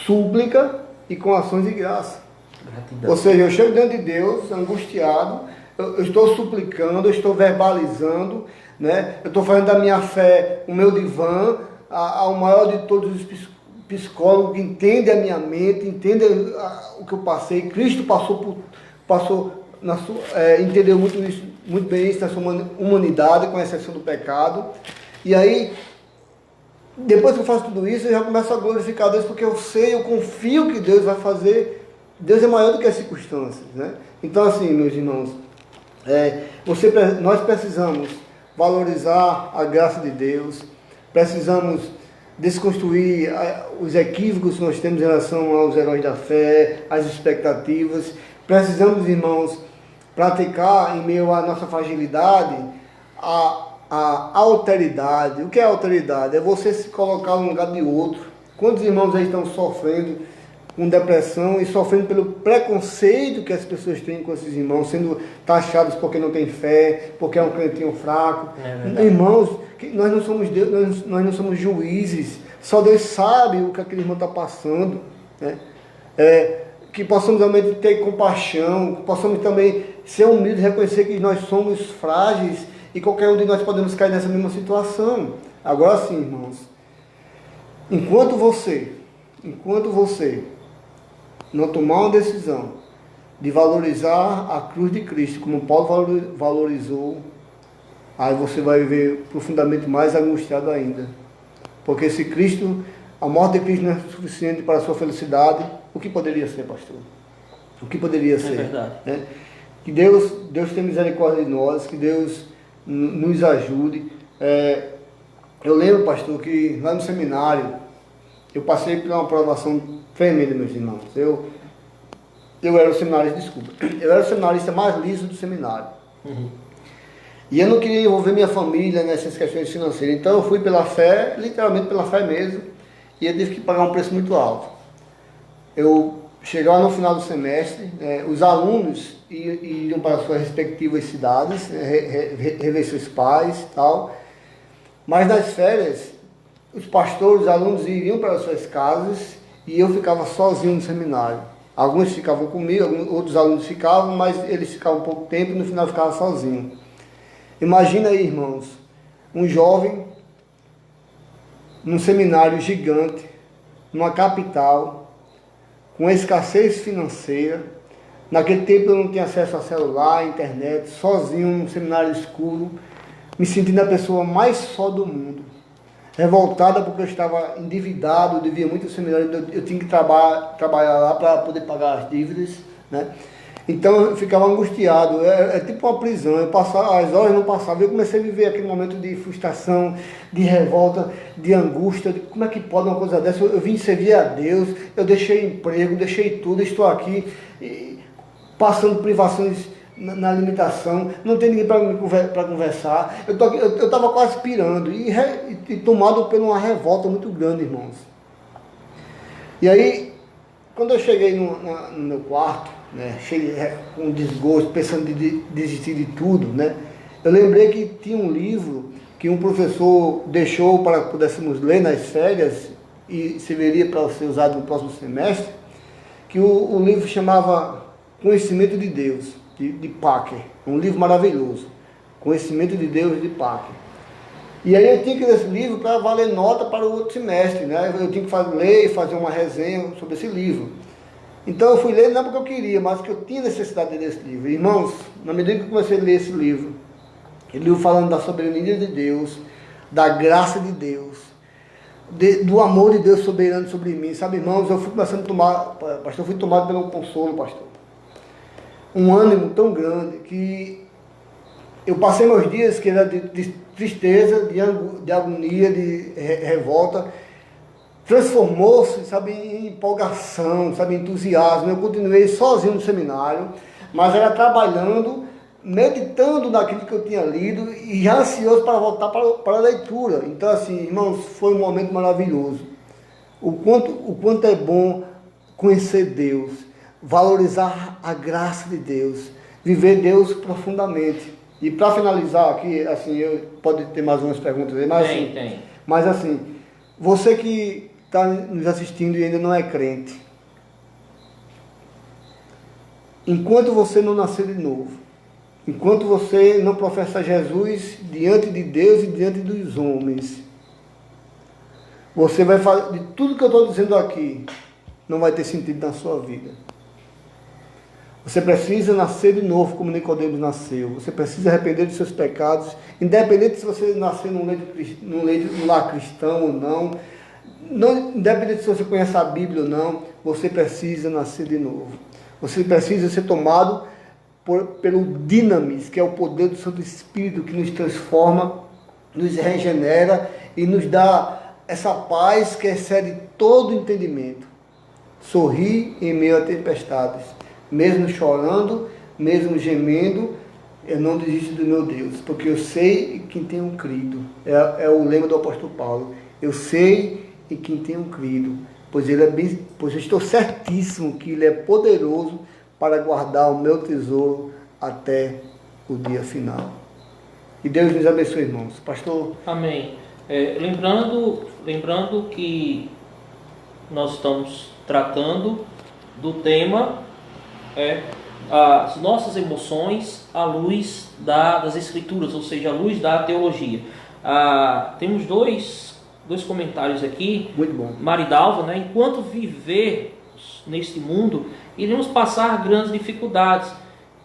súplica e com ações de graça. Gratidão. Ou seja, eu chego diante de Deus angustiado, eu estou suplicando, eu estou verbalizando, né? Eu estou fazendo da minha fé o meu divã, ao maior de todos os psicólogos que entende a minha mente, entende o que eu passei. Cristo entendeu muito bem isso na sua humanidade, com exceção do pecado. E aí, depois que eu faço tudo isso, eu já começo a glorificar Deus, porque eu confio que Deus vai fazer. Deus é maior do que as circunstâncias, né? Então, assim, meus irmãos, nós precisamos valorizar a graça de Deus, precisamos desconstruir os equívocos que nós temos em relação aos heróis da fé, as expectativas. Precisamos, irmãos, praticar em meio à nossa fragilidade a alteridade. O que é alteridade? É você se colocar no lugar de outro. Quantos irmãos aí estão sofrendo com depressão e sofrendo pelo preconceito que as pessoas têm com esses irmãos, sendo taxados porque não têm fé, porque é um crentinho fraco? Irmãos, nós não somos Deus, nós não somos juízes. Só Deus sabe o que aquele irmão está passando, né? Que possamos também ter compaixão, que possamos também ser humildes, reconhecer que nós somos frágeis e qualquer um de nós podemos cair nessa mesma situação. Agora sim, irmãos, enquanto você não tomar uma decisão de valorizar a cruz de Cristo, como Paulo valorizou, aí você vai ver profundamente mais angustiado ainda. Porque se Cristo, a morte de Cristo não é suficiente para a sua felicidade, o que poderia ser, pastor? O que poderia ser? É verdade. Né? Que Deus tenha misericórdia de nós, que Deus nos ajude. Eu lembro, pastor, que lá no seminário, eu passei por uma aprovação tremenda, meus irmãos. Eu era o seminarista, desculpa, eu era o seminarista mais liso do seminário. Uhum. E eu não queria envolver minha família nessas questões financeiras. Então eu fui pela fé, literalmente pela fé mesmo, e eu tive que pagar um preço muito alto. Eu chegava no final do semestre, os alunos iriam para suas respectivas cidades, rever seus pais e tal. Mas nas férias, os pastores, os alunos iriam para suas casas e eu ficava sozinho no seminário. Alguns ficavam comigo, outros alunos ficavam, mas eles ficavam um pouco tempo e no final ficavam sozinhos. Imagina aí, irmãos, um jovem num seminário gigante, numa capital, com escassez financeira. Naquele tempo eu não tinha acesso a celular, internet, sozinho num seminário escuro, me sentindo a pessoa mais só do mundo. Revoltada porque eu estava endividado, eu devia muito ao seminário, eu tinha que trabalhar lá para poder pagar as dívidas, né? Então eu ficava angustiado, é tipo uma prisão, as horas não passavam, eu comecei a viver aquele momento de frustração, de revolta, de angústia, de como é que pode uma coisa dessa, eu vim servir a Deus, eu deixei emprego, deixei tudo, estou aqui passando privações na alimentação, não tem ninguém para conversar, eu estava quase pirando e tomado por uma revolta muito grande, irmãos. E aí, quando eu cheguei no meu quarto, né, cheio com desgosto, pensando em desistir de tudo, né, eu lembrei que tinha um livro que um professor deixou para que pudéssemos ler nas férias e serviria para ser usado no próximo semestre, que o livro chamava Conhecimento de Deus, de Packer, um livro maravilhoso, Conhecimento de Deus, de Packer. E aí eu tinha que ler esse livro para valer nota para o outro semestre, né? Eu tinha que ler e fazer uma resenha sobre esse livro. Então eu fui ler não porque eu queria, mas porque eu tinha necessidade de ler esse livro. Irmãos, na medida que eu comecei a ler esse livro falando da soberania de Deus, da graça de Deus, do amor de Deus soberano sobre mim, sabe, irmãos, eu fui começando a tomar, pastor, eu fui tomado pelo consolo, pastor. Um ânimo tão grande que eu passei meus dias que era de tristeza, de agonia, de revolta, transformou-se, sabe, em empolgação, sabe, em entusiasmo. Eu continuei sozinho no seminário, mas era trabalhando, meditando naquilo que eu tinha lido e ansioso para voltar para a leitura. Então, assim, irmãos, foi um momento maravilhoso. O quanto é bom conhecer Deus, valorizar a graça de Deus, viver Deus profundamente. E para finalizar aqui, assim, pode ter mais umas perguntas aí, mas tem. Mas assim, você que está nos assistindo e ainda não é crente, enquanto você não nascer de novo, enquanto você não professa Jesus diante de Deus e diante dos homens, você vai fazer, de tudo que eu estou dizendo aqui, não vai ter sentido na sua vida. Você precisa nascer de novo como Nicodemos nasceu. Você precisa arrepender dos seus pecados, independente se você nascer num lar cristão ou não, independente se você conhece a Bíblia ou não, você precisa nascer de novo. Você precisa ser tomado pelo dinamis, que é o poder do Santo Espírito que nos transforma, nos regenera e nos dá essa paz que excede todo entendimento. Sorri em meio a tempestades. Mesmo chorando, mesmo gemendo, eu não desisto do meu Deus, porque eu sei em quem tenho crido. É o lema do apóstolo Paulo. Eu sei em quem tenho crido, pois eu estou certíssimo que Ele é poderoso para guardar o meu tesouro até o dia final. E Deus nos abençoe, irmãos. Pastor? Amém. Lembrando que nós estamos tratando do tema as nossas emoções à luz das Escrituras, ou seja, à luz da teologia. Temos dois comentários aqui. Muito bom. Maridalva, né? Enquanto viver neste mundo, iremos passar grandes dificuldades.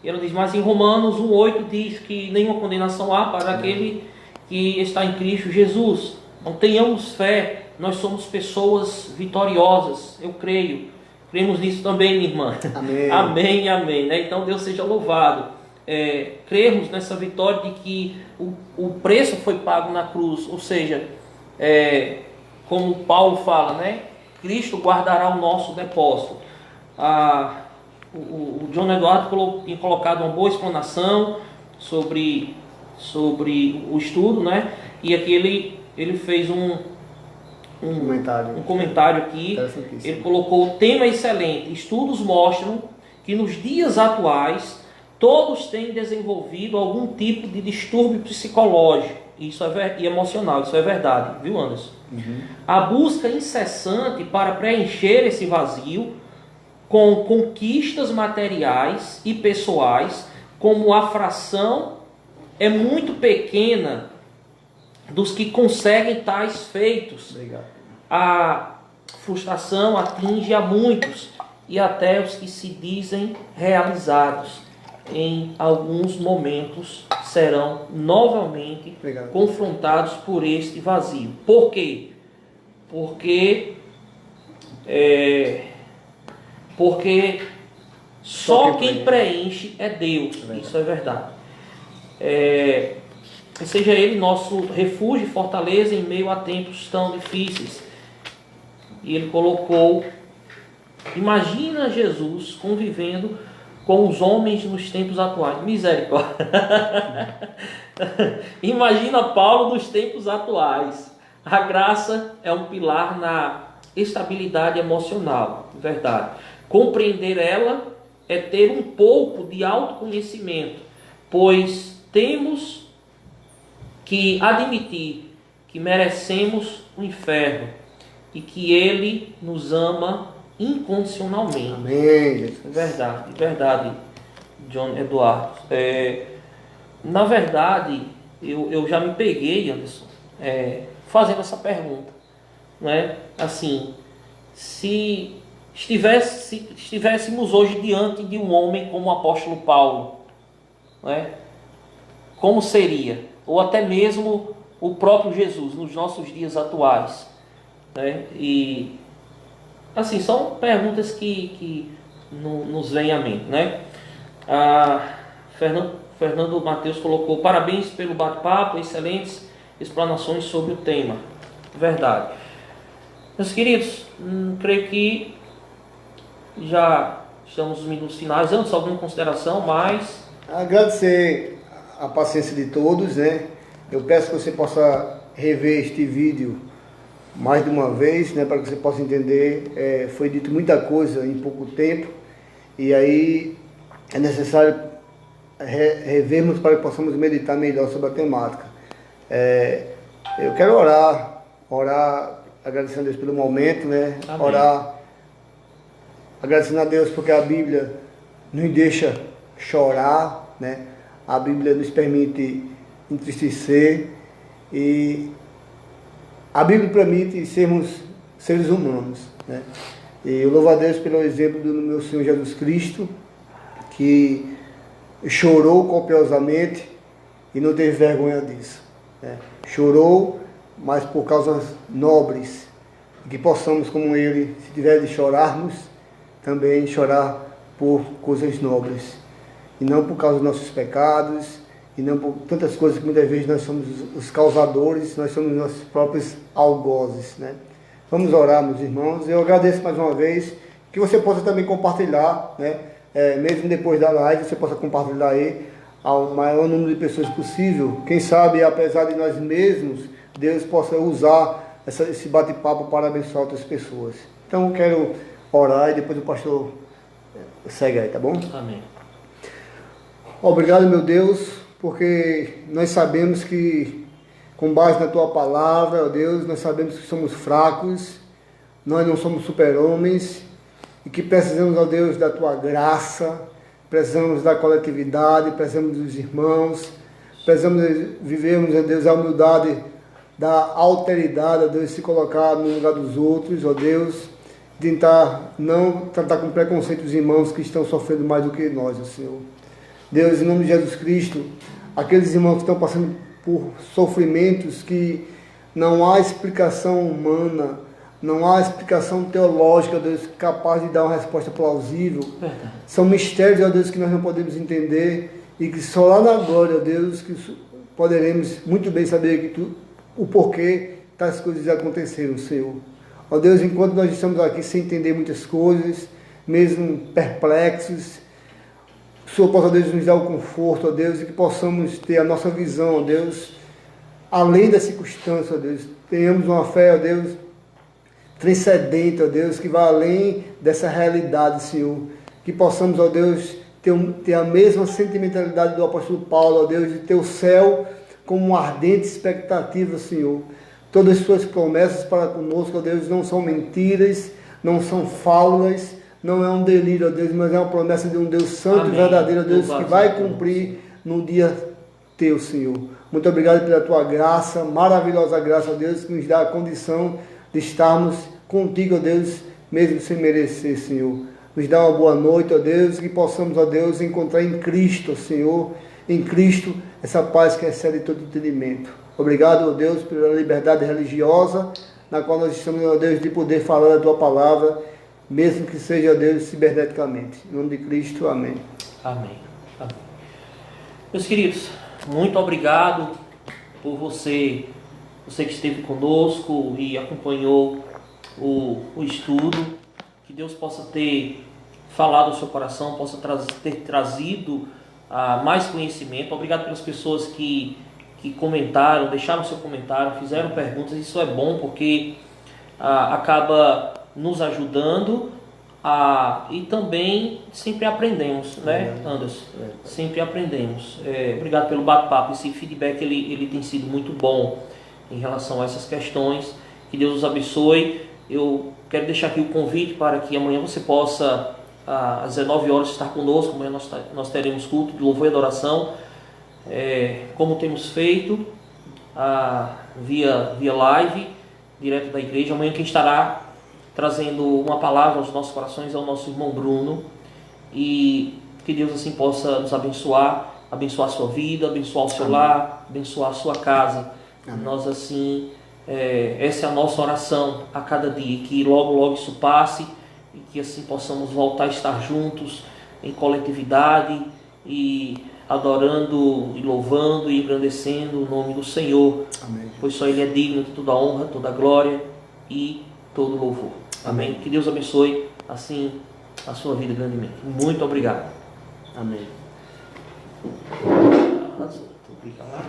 E ela diz, mas em Romanos 1,8 diz que nenhuma condenação há para aquele que está em Cristo Jesus. Então tenhamos fé, nós somos pessoas vitoriosas, eu creio. Cremos nisso também, minha irmã. Amém. Amém, amém. Né? Então Deus seja louvado. Cremos nessa vitória de que o preço foi pago na cruz, ou seja, como Paulo fala, né? Cristo guardará o nosso depósito. O John Eduardo tinha colocado uma boa explanação sobre o estudo, né? E aqui ele fez um comentário aqui. Ele colocou: o tema é excelente. Estudos mostram que nos dias atuais todos têm desenvolvido algum tipo de distúrbio psicológico e emocional. Isso é verdade, viu, Anderson? Uhum. A busca incessante para preencher esse vazio com conquistas materiais e pessoais, como a fração é muito pequena dos que conseguem tais feitos. Obrigado. A frustração atinge a muitos e até os que se dizem realizados. Em alguns momentos serão novamente confrontados por este vazio. Por quê? Porque só quem preenche é Deus. Isso é verdade. Que seja Ele nosso refúgio e fortaleza em meio a tempos tão difíceis. E ele colocou: imagina Jesus convivendo com os homens nos tempos atuais. Misericórdia. Imagina Paulo nos tempos atuais. A graça é um pilar na estabilidade emocional. Verdade. Compreender ela é ter um pouco de autoconhecimento, pois temos que admitir que merecemos o inferno e que Ele nos ama incondicionalmente. Amém. Verdade, John Eduardo. Na verdade, eu já me peguei, Anderson, fazendo essa pergunta, não é? Assim, se estivéssemos hoje diante de um homem como o apóstolo Paulo, não é? Como seria? Ou até mesmo o próprio Jesus nos nossos dias atuais, né? E assim, são perguntas que nos vêm à mente, né? Fernando Mateus colocou: parabéns pelo bate-papo, excelentes explanações sobre o tema. Verdade. Meus queridos, creio que já estamos nos minutos finais. Antes, alguma consideração mais? Agradecer a paciência de todos, né? Eu peço que você possa rever este vídeo mais de uma vez, né, para que você possa entender. Foi dito muita coisa em pouco tempo, e aí é necessário revermos para que possamos meditar melhor sobre a temática. Eu quero orar agradecendo a Deus pelo momento, né? Amém. Orar agradecendo a Deus porque a Bíblia nos deixa chorar, né? A Bíblia nos permite entristecer e a Bíblia permite sermos seres humanos, né? E eu louvo a Deus pelo exemplo do meu Senhor Jesus Cristo, que chorou copiosamente e não teve vergonha disso, né? Chorou, mas por causas nobres, que possamos, como Ele, se tiver de chorarmos, também chorar por coisas nobres, e não por causa dos nossos pecados, e não por tantas coisas que muitas vezes nós somos os causadores, nós somos nossos próprios algozes, né? Vamos orar, meus irmãos. Eu agradeço mais uma vez, que você possa também compartilhar, né? Mesmo depois da live, você possa compartilhar aí ao maior número de pessoas possível. Quem sabe, apesar de nós mesmos, Deus possa usar esse bate-papo para abençoar outras pessoas. Então eu quero orar e depois o pastor segue aí, tá bom? Amém. Obrigado, meu Deus, porque nós sabemos que, com base na Tua palavra, ó Deus, nós sabemos que somos fracos, nós não somos super-homens, e que precisamos, ó Deus, da Tua graça, precisamos da coletividade, precisamos dos irmãos, precisamos vivermos, ó Deus, a humildade da alteridade, ó Deus, se colocar no lugar dos outros, ó Deus, tentar não tratar com preconceito os irmãos que estão sofrendo mais do que nós, Senhor. Deus, em nome de Jesus Cristo, aqueles irmãos que estão passando por sofrimentos que não há explicação humana, não há explicação teológica, Deus, capaz de dar uma resposta plausível. São mistérios, ó Deus, que nós não podemos entender e que só lá na glória, ó Deus, que poderemos muito bem saber o porquê tais coisas aconteceram, Senhor. Ó Deus, enquanto nós estamos aqui sem entender muitas coisas, mesmo perplexos, o Senhor possa, Deus, nos dar o conforto, ó Deus, e que possamos ter a nossa visão, ó Deus, além das circunstâncias, ó Deus. Tenhamos uma fé, ó Deus, transcendente, ó Deus, que vai além dessa realidade, Senhor. Que possamos, ó Deus, ter a mesma sentimentalidade do apóstolo Paulo, ó Deus, de ter o céu como uma ardente expectativa, Senhor. Todas as suas promessas para conosco, ó Deus, não são mentiras, não são fábulas, não é um delírio, ó Deus, mas é uma promessa de um Deus santo e verdadeiro, ó Deus, que vai cumprir no dia teu, Senhor. Muito obrigado pela tua graça, maravilhosa graça, ó Deus, que nos dá a condição de estarmos contigo, ó Deus, mesmo sem merecer, Senhor. Nos dá uma boa noite, ó Deus, que possamos, ó Deus, encontrar em Cristo, Senhor, em Cristo, essa paz que excede todo entendimento. Obrigado, ó Deus, pela liberdade religiosa, na qual nós estamos, ó Deus, de poder falar a tua palavra, mesmo que seja, ó Deus, ciberneticamente. Em nome de Cristo, amém. Amém. Amém. Meus queridos, muito obrigado por você que esteve conosco e acompanhou o estudo. Que Deus possa ter falado ao seu coração, possa ter trazido mais conhecimento. Obrigado pelas pessoas que comentaram, deixaram seu comentário, fizeram perguntas. Isso é bom porque acaba nos ajudando e também sempre aprendemos, né, Anderson? Sempre aprendemos. Obrigado pelo bate-papo. Esse feedback ele tem sido muito bom em relação a essas questões. Que Deus os abençoe. Eu quero deixar aqui o convite para que amanhã você possa, às 19 horas, estar conosco. Amanhã nós teremos culto de louvor e adoração, como temos feito, via live, direto da igreja. Amanhã quem estará trazendo uma palavra aos nossos corações é o nosso irmão Bruno. E que Deus assim possa nos abençoar a sua vida, abençoar o seu Amém. lar, abençoar a sua casa. Amém. Nós assim... essa é a nossa oração a cada dia, que logo logo isso passe e que assim possamos voltar a estar juntos em coletividade e adorando e louvando e engrandecendo o nome do Senhor. Amém. Pois só Ele é digno de toda a honra, toda a glória e todo o louvor. Amém. Que Deus abençoe assim a sua vida grandemente. Muito obrigado. Amém. Fica lá.